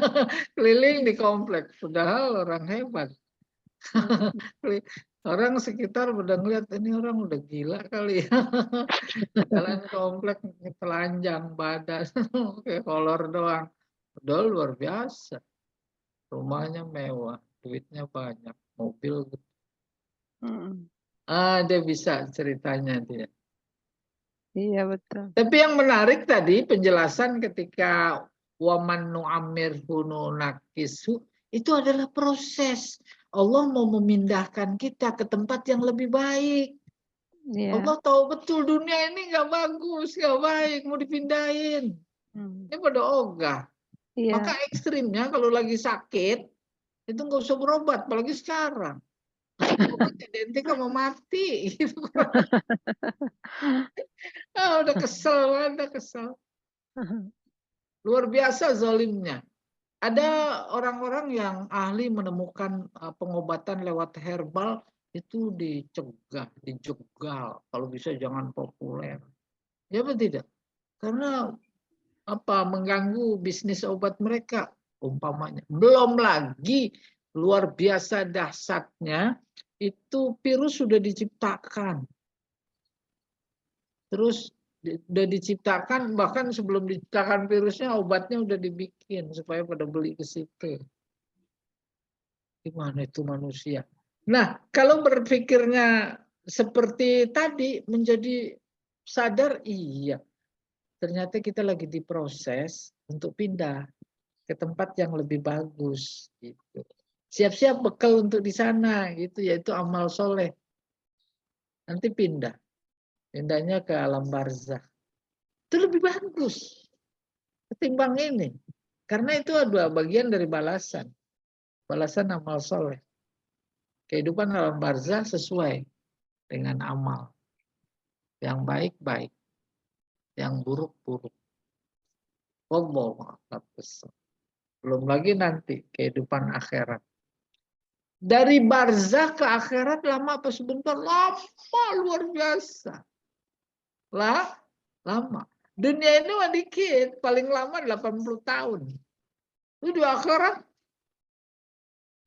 Keliling di komplek, padahal orang hebat. Orang sekitar udah ngeliat ini orang udah gila kali ya. Jalan komplek telanjang badan, kayak kolor doang. Udah luar biasa. Rumahnya mewah, duitnya banyak, mobil. Hmm. Dia bisa ceritanya dia. Iya betul. Tapi yang menarik tadi penjelasan ketika waman nu'amir hunu nakisu itu adalah proses. Allah mau memindahkan kita ke tempat yang lebih baik. Iya. Allah tahu betul dunia ini nggak bagus, nggak baik, mau dipindahin. Hmm. Ini pada ogah. Iya. Maka ekstrimnya kalau lagi sakit itu nggak usah berobat, apalagi sekarang. Obat identik sama mati. Gitu. Udah kesel, udah kesel. Luar biasa zalimnya. Ada orang-orang yang ahli menemukan pengobatan lewat herbal itu dicegah, dijegal. Kalau bisa jangan populer. Ya apa tidak? Karena apa mengganggu bisnis obat mereka umpamanya. Belum lagi luar biasa dahsyatnya itu virus sudah diciptakan. Terus udah diciptakan, bahkan sebelum diciptakan virusnya obatnya udah dibikin supaya pada beli ke situ. Gimana itu manusia? Nah, kalau berpikirnya seperti tadi menjadi sadar, iya. Ternyata kita lagi diproses untuk pindah ke tempat yang lebih bagus gitu. Siap-siap bekal untuk di sana gitu, yaitu amal soleh. Nanti pindah. Pindahnya ke alam barzakh. Itu lebih bagus ketimbang ini. Karena itu adalah bagian dari balasan. Balasan amal soleh. Kehidupan alam barzakh sesuai dengan amal. Yang baik-baik. Yang buruk-buruk. Wallahu a'lam bishawab. Belum lagi nanti kehidupan akhirat. Dari barzakh ke akhirat lama apa sebentar? Lama, luar biasa. Lama. Dunia ini mah dikit, paling lama 80 tahun. Itu di akhirat,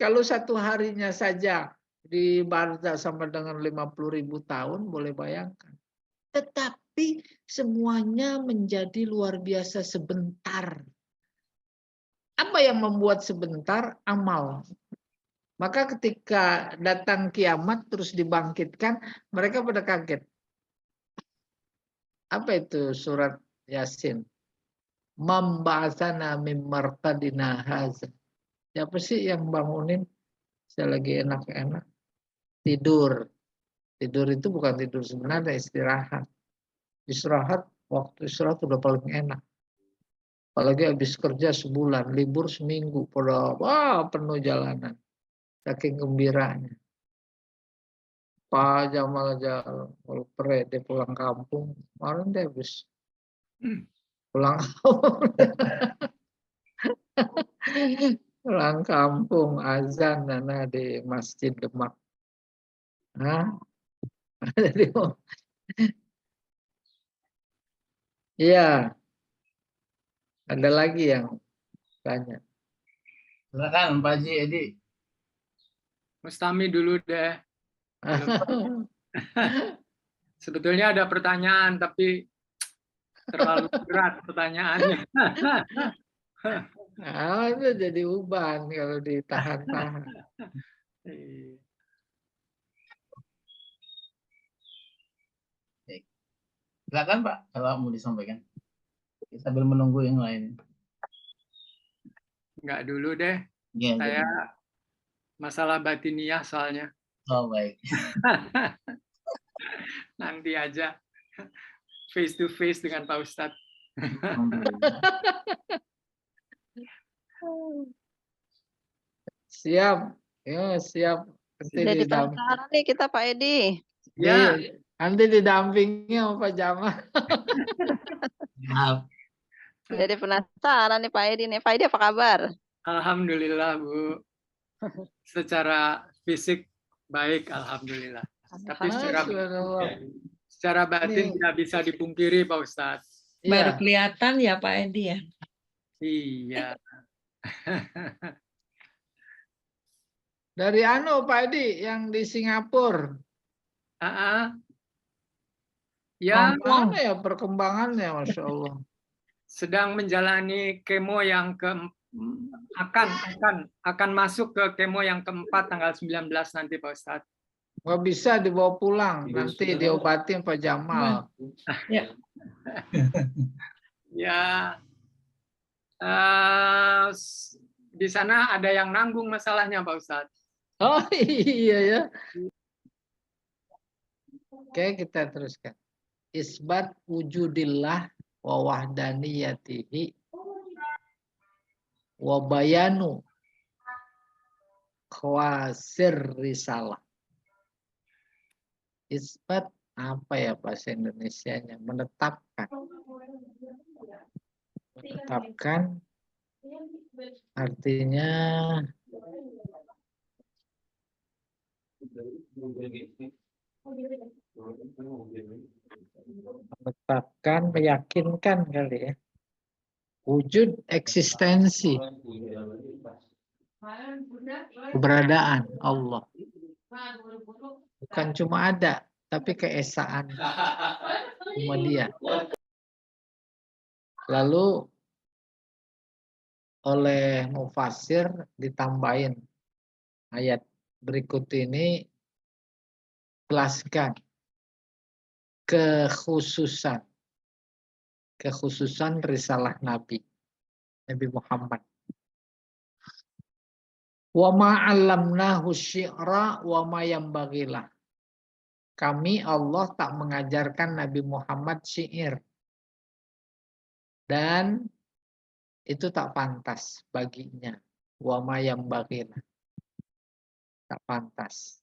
kalau satu harinya saja di barzakh sama dengan 50.000 tahun, boleh bayangkan. Tetapi semuanya menjadi luar biasa sebentar. Apa yang membuat sebentar? Amal. Maka ketika datang kiamat terus dibangkitkan, mereka pada kaget. Apa itu surat Yasin? Mamba'atsana mim marqadina haza. Siapa sih yang bangunin? Saya lagi enak-enak. Tidur. Tidur itu bukan tidur sebenarnya, istirahat. Istirahat, waktu istirahat udah paling enak. Apalagi habis kerja sebulan, libur seminggu, penuh jalanan. Saking gembiranya. Pak Jamal Jalpre dia pulang kampung, kemarin dia habis pulang kampung. Pulang kampung azan di Masjid Demak. Nah, Jadi, iya, ada lagi yang tanya. Silakan Pak Haji Edi. Mustami dulu deh. Sebetulnya ada pertanyaan, tapi terlalu berat pertanyaannya. Nah, itu jadi uban kalau ditahan-tahan. Iya. Silakan Pak, kalau mau disampaikan. Sambil menunggu yang lain. Enggak dulu deh. Ya, Saya jadi. masalah batiniah soalnya. Oh, baik. Nanti aja face to face dengan Pak Ustadz. Siap, ya siap. Nanti Jadi didampingi, penasaran nih kita Pak Edi. Ya, nanti didampingi sama Pak Jamal. Maaf. Jadi penasaran nih Pak Edi nih. Pak Edi apa kabar? alhamdulillah Bu. Secara fisik baik, alhamdulillah. Tapi Subhanallah. secara batin Ini- tidak bisa dipungkiri Pak Ustadz. Baru Iya, kelihatan ya Pak Edi ya. Iya. dari Pak Edi yang di Singapura. Ya, Mana ya perkembangannya, Masya Allah. sedang menjalani kemo yang akan masuk ke kemo yang keempat tanggal 19 nanti Pak Ustadz. Nggak bisa dibawa pulang, nanti diobatin Pak Jamal. Ya, di sana ada yang nanggung masalahnya Pak Ustadz. Oh iya ya. Oke, kita teruskan. Isbat wujudillah wa wahdaniyatihi wa bayanu khawasir risalah. Isbat apa ya bahasa Indonesianya? Menetapkan. Menetapkan artinya menetapkan, meyakinkan kali ya. Wujud eksistensi keberadaan Allah. Bukan cuma ada, tapi keesaan cuma Dia. Lalu oleh mufassir ditambahin ayat berikut ini, jelaskan kekhususan risalah Nabi Muhammad. Wa ma 'allamnahu syi'ra wa ma yambaghilah. Kami Allah tak mengajarkan Nabi Muhammad syair. Dan itu tak pantas baginya. Wa ma yambaghilah. Tak pantas.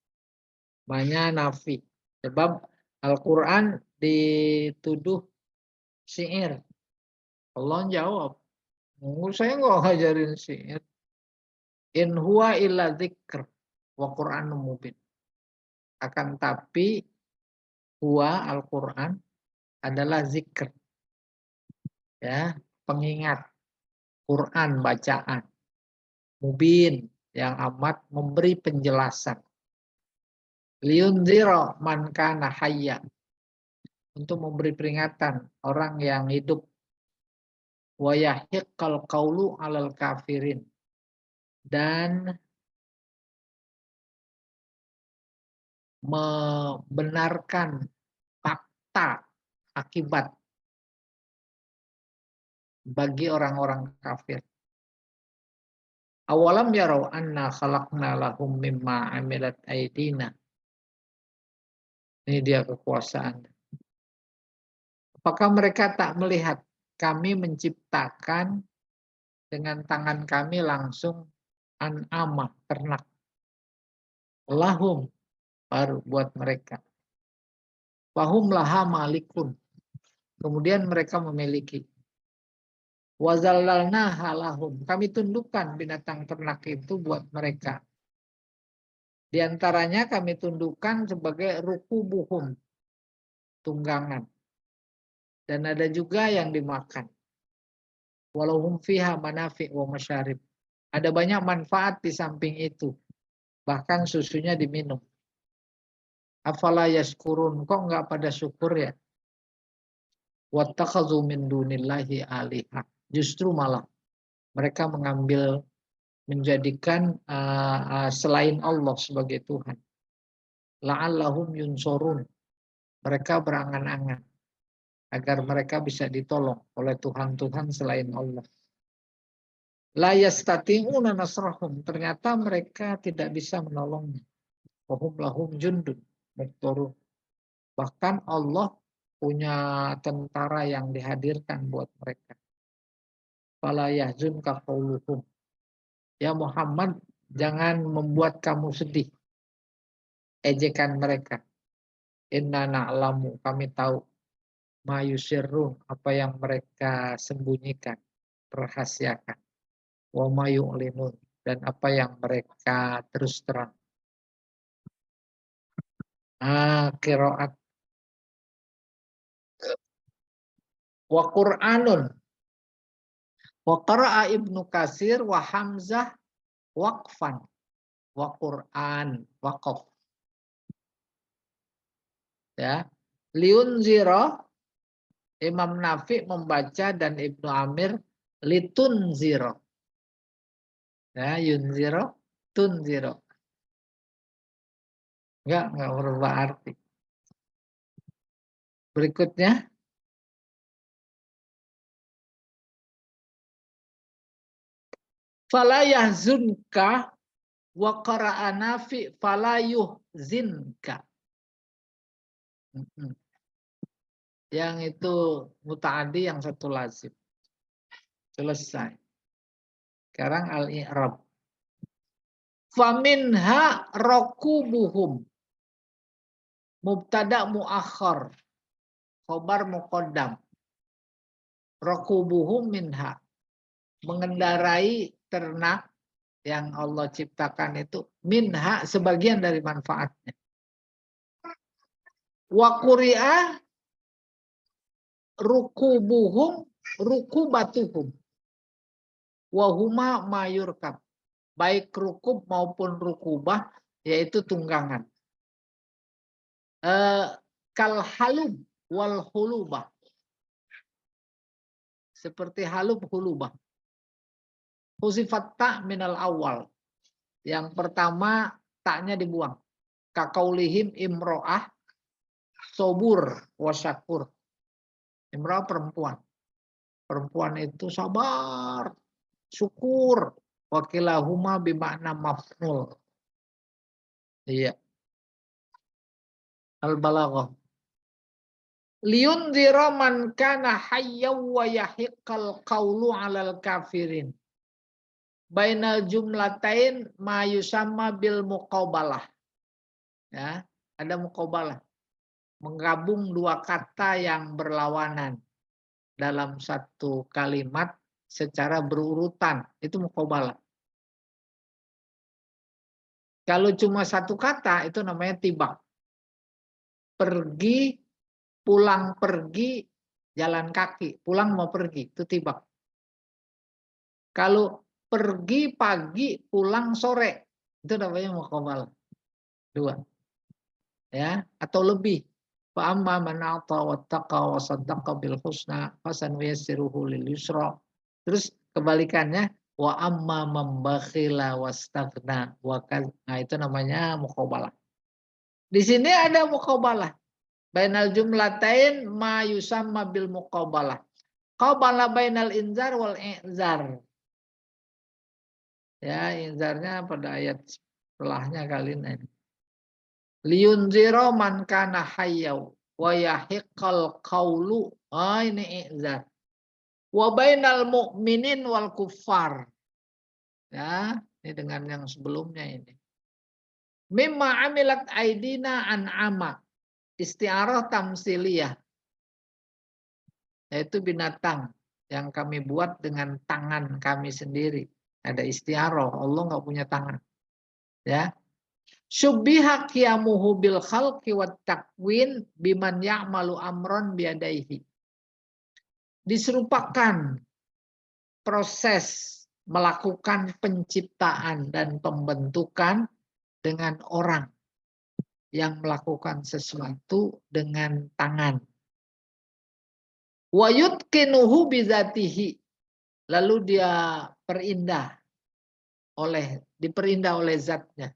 Banyak nafi. Sebab Al-Quran dituduh syair. Allah jawab, saya nggak ngajarin syair. In huwa illa dzikr wa Qur'anun mubin. Akan tapi huwa Al-Quran adalah zikr. Ya, pengingat. Quran bacaan. Mubin yang amat memberi penjelasan. Liunzira man kana hayya. Untuk memberi peringatan orang yang hidup. Wa yahiqqal qawlu 'alal kafirin. Dan membenarkan fakta akibat bagi orang-orang kafir. Awalam yarau anna khalaqna lahum mimma amilat aydina. Ini dia kekuasaan. Apakah mereka tak melihat kami menciptakan dengan tangan kami langsung an'amah, ternak. Lahum, baru buat mereka. Wahum laha malikun. Kemudian mereka memiliki. Wazallalna halahum. Kami tundukkan binatang ternak itu buat mereka. Di antaranya kami tundukkan sebagai rukubuhum, tunggangan. Dan ada juga yang dimakan. Walahum fiha manafi' wa masyarib. Ada banyak manfaat di samping itu. Bahkan susunya diminum. Afala yaskurun, kok enggak pada syukur ya? Wattakhadhu min dunillahi alihah. Justru malah mereka menjadikan selain Allah sebagai Tuhan. La'allahum yunsorun. Mereka berangan-angan agar mereka bisa ditolong oleh Tuhan-Tuhan selain Allah. La yastati'una nasrahum. Ternyata mereka tidak bisa menolongnya. Wahum lahum jundun muhtorun. Bahkan Allah punya tentara yang dihadirkan buat mereka. Fala yahzunka qauluhum. Ya Muhammad, jangan membuat kamu sedih. Ejekan mereka. Inna na'lamu, kami tahu. Ma yusirrun, apa yang mereka sembunyikan, rahasiakan. Wa ma yu'linun, dan apa yang mereka terus terang. Qiraat. Wa Qur'anun. Wa qara'a Ibnu Katsir wa Hamzah waqfan. Wa Qur'an waqaf. Ya. Liunzira, Imam Nafi membaca dan Ibnu Amir litunzira. Ya, yunzira, tunzira. Enggak berubah arti. Berikutnya. Fala yahzunka wa qara'a Nafi fala yuhzinka. Yang itu muta'addi, yang satu lazim. Selesai. Sekarang al-i'rab. Faminha rakubuhum. Mubtada muakhar. Khobar muqaddam. Rakubuhum minha. Mengendarai ternak yang Allah ciptakan itu. Minha, sebagian dari manfaatnya. Wa quri'a rukubuhum rukubatuhum. Wahuma mayurkab. Baik rukub maupun rukubah, yaitu tunggangan. Kal halub wal hulubah. Seperti halub hulubah. Husifat ta' minal awal. Yang pertama taknya dibuang. Kakaulihim imro'ah sobur wasyakur. Imro'ah perempuan. Perempuan itu sabar, syukur. Wakilahuma bimakna maf'ul. Iya. Al-balaghah. Liyunzira man kana hayyaw wa yahiqqal qawlu 'alal kafirin. Bainal jumlatain ma yusamma bil muqabalah. Ya, ada muqabalah. Menggabung dua kata yang berlawanan dalam satu kalimat secara berurutan, itu muqabalah. Kalau cuma satu kata itu namanya tibak. Pergi, pulang pergi, jalan kaki, pulang mau pergi, itu tibak. Kalau pergi pagi, pulang sore, itu namanya muqabalah. Dua. Ya, atau lebih. Fa amma man a'ta wattaqa wa saddaqa bil husna fasanuyassiruhu lil yusra. Terus kebalikannya, wa amma man bakhila wastaghna wa nah itu namanya muqabalah. Di sini ada muqabalah. Bainal jumlatain ma yusamma bil muqabalah. Qabala bainal inzar wal i'zar. Ya, inzarnya pada ayat setelahnya kali ini. Liyunzira man kana hayyaw wa yahiqqal qawlu. Ini i'zar. Wa bainal mu'minin wal kuffar. Ya, ini dengan yang sebelumnya ini. Mimma amilat aidina an'ama. Isti'arah tamsiliyah. Yaitu binatang yang kami buat dengan tangan kami sendiri. Ada isti'arah, Allah nggak punya tangan. Ya. Syubbiha qiyamuhu bil khalqi wat takwin biman ya'malu amron biadaihi. Diserupakan proses melakukan penciptaan dan pembentukan dengan orang yang melakukan sesuatu dengan tangan. Wa yutqinuhu bizatihi. Lalu dia diperindah oleh zatnya.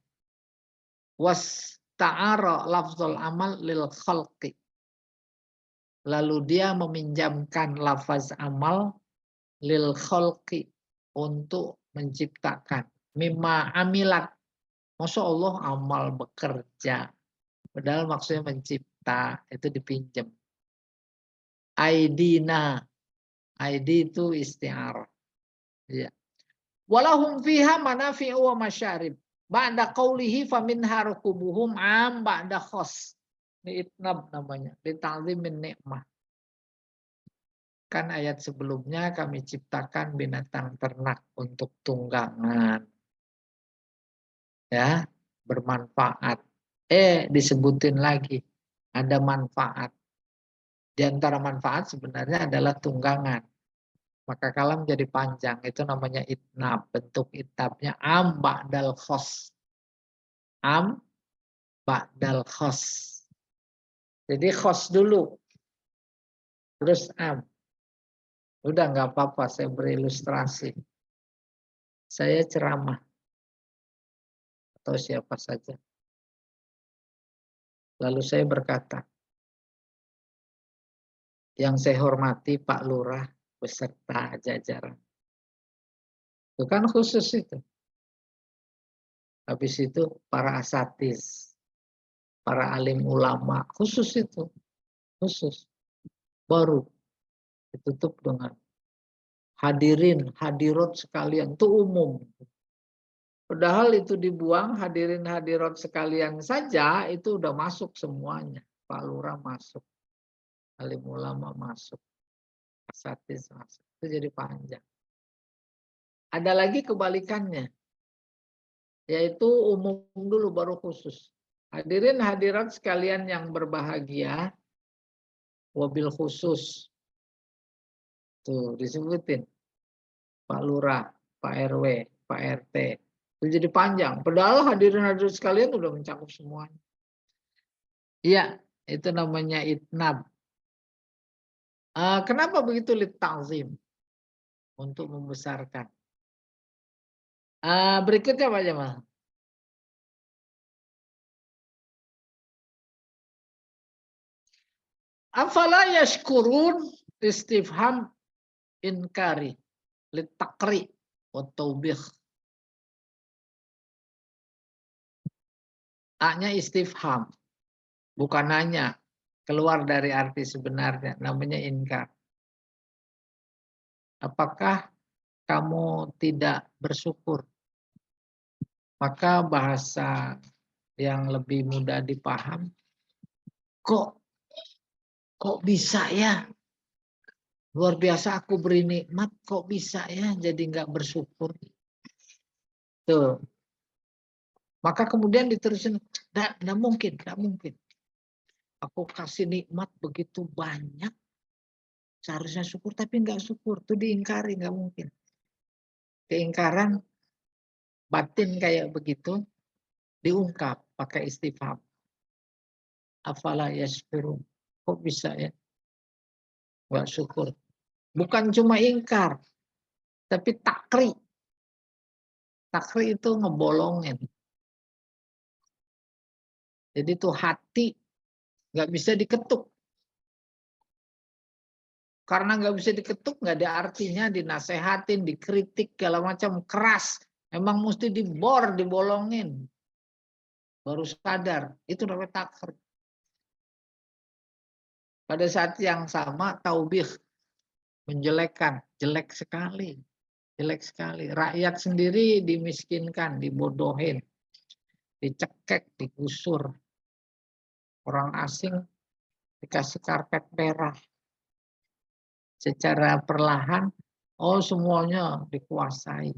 Was ta'ara lafzul amal lil khalqi. Lalu dia meminjamkan lafaz amal lil khalqi untuk menciptakan. Mimma amilat. Masya Allah amal bekerja. Padahal maksudnya mencipta, itu dipinjam. Aidina. Aidi itu isti'arah. Ya. Walahum fiha manafi'u wa masyarib. Ba'da qawlihi faminha rukubuhum am ba'da khos. Ini itnab namanya. Dita'zimin ni'mah. Kan ayat sebelumnya kami ciptakan binatang ternak untuk tunggangan. Ya, bermanfaat. Disebutin lagi. Ada manfaat. Di antara manfaat sebenarnya adalah tunggangan. Maka kalam jadi panjang. Itu namanya itnab. Bentuk itnabnya am ba'dal khos. Am ba'dal khos. Jadi khos dulu. Terus am. Udah nggak apa-apa, saya berilustrasi. Saya ceramah. Atau siapa saja. Lalu saya berkata, yang saya hormati Pak Lurah beserta jajaran. Itu kan khusus itu. Habis itu para asatiz, para alim ulama, khusus itu. Khusus. Baru ditutup dengan hadirin, hadirat sekalian, itu umum. Padahal itu dibuang, hadirin, hadirat sekalian saja, itu udah masuk semuanya. Pak Lurah masuk, alim ulama masuk, asatiz masuk. Itu jadi panjang. Ada lagi kebalikannya, yaitu umum dulu baru khusus. Hadirin, hadirat sekalian yang berbahagia, wabil khusus. Tuh disebutin. Pak Lurah, Pak RW, Pak RT. Itu jadi panjang. Padahal hadirin-hadirin sekalian udah mencakup semuanya. Iya, itu namanya itnab. Kenapa begitu litta'zim? Untuk membesarkan. Berikutnya Pak Jamal. Afala yashkurun istifham inkari littaqri wa taubih. A-nya istifham. Bukan nanya. Keluar dari arti sebenarnya. Namanya inkar. Apakah kamu tidak bersyukur? Maka bahasa yang lebih mudah dipaham. Kok bisa ya? Luar biasa aku beri nikmat. Kok bisa ya jadi nggak bersyukur? Tuh. Maka kemudian diterusin. Nggak mungkin, nggak mungkin. Aku kasih nikmat begitu banyak. Seharusnya syukur tapi nggak syukur. Itu diingkari, nggak mungkin. Keingkaran batin kayak begitu diungkap pakai istifham. Afala yashkurun. Kok bisa ya? Nggak syukur. Bukan cuma ingkar, tapi takri. Takri itu ngebolongin. Jadi itu hati nggak bisa diketuk. Karena nggak bisa diketuk, nggak ada artinya, dinasehatin, dikritik, segala macam keras. Emang mesti dibor, dibolongin. Baru sadar, itu namanya takfir. Pada saat yang sama, taubih, menjelekkan, jelek sekali. Jelek sekali. Rakyat sendiri dimiskinkan, dibodohin, dicekek, digusur. Orang asing dikasih karpet merah. Secara perlahan, semuanya dikuasai.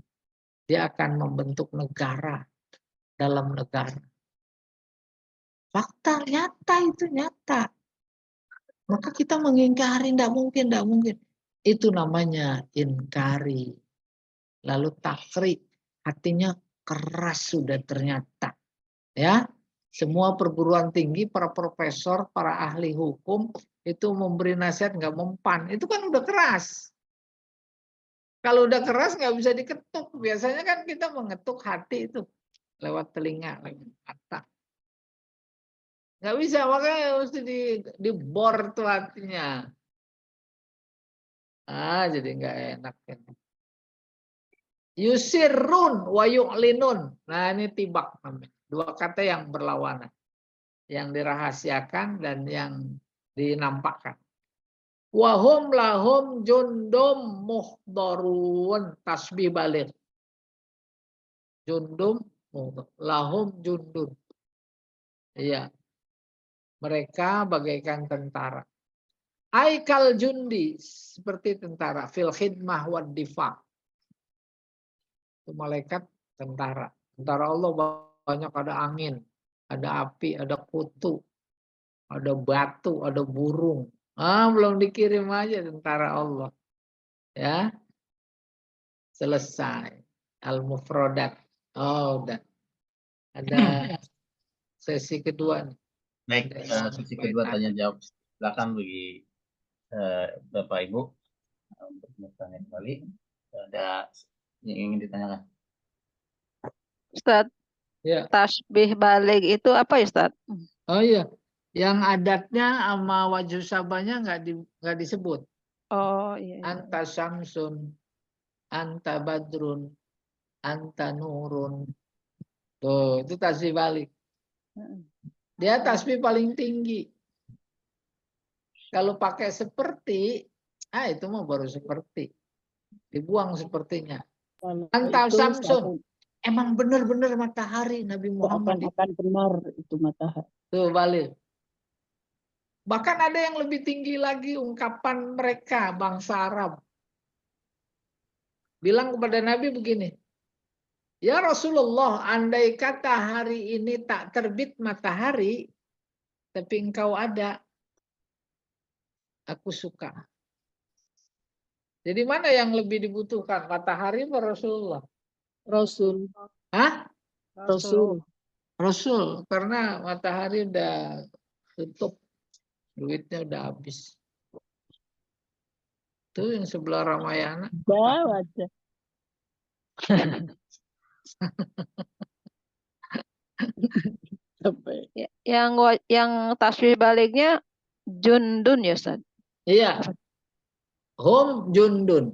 Dia akan membentuk negara dalam negara. Fakta nyata itu nyata. Maka kita mengingkari, tidak mungkin, tidak mungkin. Itu namanya inkari. Lalu takri, hatinya keras sudah ternyata. Ya, semua perguruan tinggi, para profesor, para ahli hukum itu memberi nasihat nggak mempan. Itu kan udah keras. Kalau udah keras nggak bisa diketuk. Biasanya kan kita mengetuk hati itu lewat telinga, lewat mata. Nggak bisa, makanya mesti dibor tuh hatinya. Jadi nggak enak. Yusirun wa yu'linun. Nah, ini tibak namanya. Dua kata yang berlawanan. Yang dirahasiakan dan yang dinampakkan. Wahum lahum jundum muhdharun. Tasbih balik. Jundum lahum jundun. Iya. Mereka bagaikan tentara. Aikal jundi, seperti tentara. Fil khidmah wad difa. Itu malaikat tentara. Tentara Allah banyak, ada angin, ada api, ada kutu, ada batu, ada burung. Belum dikirim aja tentara Allah. Ya. Selesai. Al-Mufrodat. Udah. Ada sesi kedua nih. Baik, sesi kedua tanya jawab. Silakan bagi Bapak Ibu untuk bertanya kembali. Ada yang ingin ditanyakan? Ustadz, Ya. tasbih balik itu apa ya, Ustadz? Oh iya, yang adatnya sama wajhu sabahnya nggak disebut. Oh iya. Anta syamsun, anta badrun, anta nurun. Tuh, itu tasbih balik. Dia tasbih paling tinggi. Kalau pakai seperti, itu mah baru seperti. Dibuang sepertinya. Anta syamsun. Emang benar-benar matahari Nabi Muhammad. Akan benar itu matahari. Tuh balik. Bahkan ada yang lebih tinggi lagi ungkapan mereka bangsa Arab. Bilang kepada Nabi begini. Ya Rasulullah, andai kata hari ini tak terbit matahari, tapi engkau ada, aku suka. Jadi mana yang lebih dibutuhkan, matahari atau Rasulullah? Rasul. Hah? Rasul. Rasul, karena matahari udah tutup, duitnya udah habis. Itu yang sebelah Ramayana. Wajah. Sampai. Yang tasbih baliknya jundun ya, Ustaz? Iya. Hum jundun.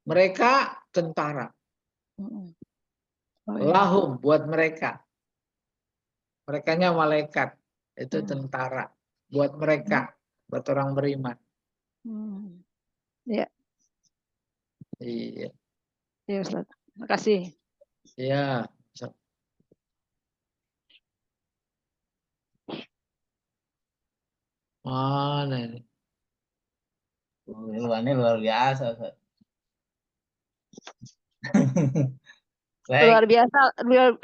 Mereka tentara. Lahum buat mereka. Merekanya malaikat. Itu tentara. Buat mereka. Buat orang beriman. Iya. Iya. Iya, Ustaz. Makasih. Iya. Mana ini? Ini luar biasa.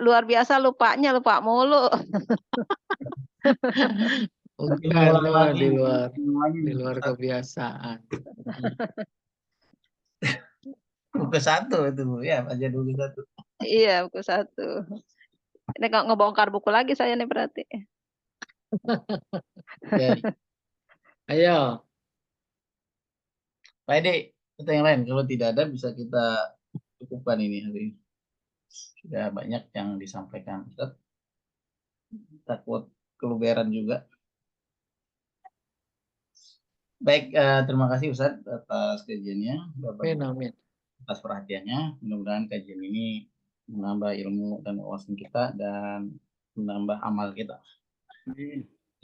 Luar biasa lupanya, lupa mulu. Bukan, di luar kebiasaan. Buku 1 itu Bu, ya, aja dulu 1. Iya, buku 1. Ini kok ngebongkar buku lagi saya nih berarti. Ayo. Pak Edi, yang lain kalau tidak ada bisa kita cukupkan ini hari ini. Sudah banyak yang disampaikan Ustaz. Takut keluberan juga. Baik, terima kasih Ustaz atas kajiannya. Amin. Atas perhatiannya. Mudah-mudahan kajian ini menambah ilmu dan wawasan kita dan menambah amal kita.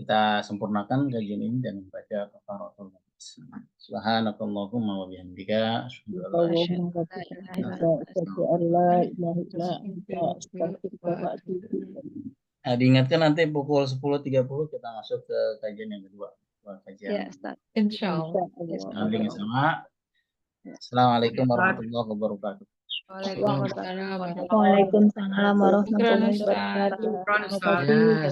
Kita sempurnakan kajian ini dan membaca kafaratul majlis. Subhanakallahumma wa bihamdika asyhadu an la ilaha illa anta. Diingatkan nanti pukul 10.30 kita masuk ke kajian yang kedua. Kajian. Ya, Ustaz. Insyaallah. Sama. Assalamualaikum warahmatullahi wabarakatuh. Waalaikumsalam warahmatullahi Waalaikumsalam warahmatullahi Syukran, wabarakatuh. Ustaz. Ya,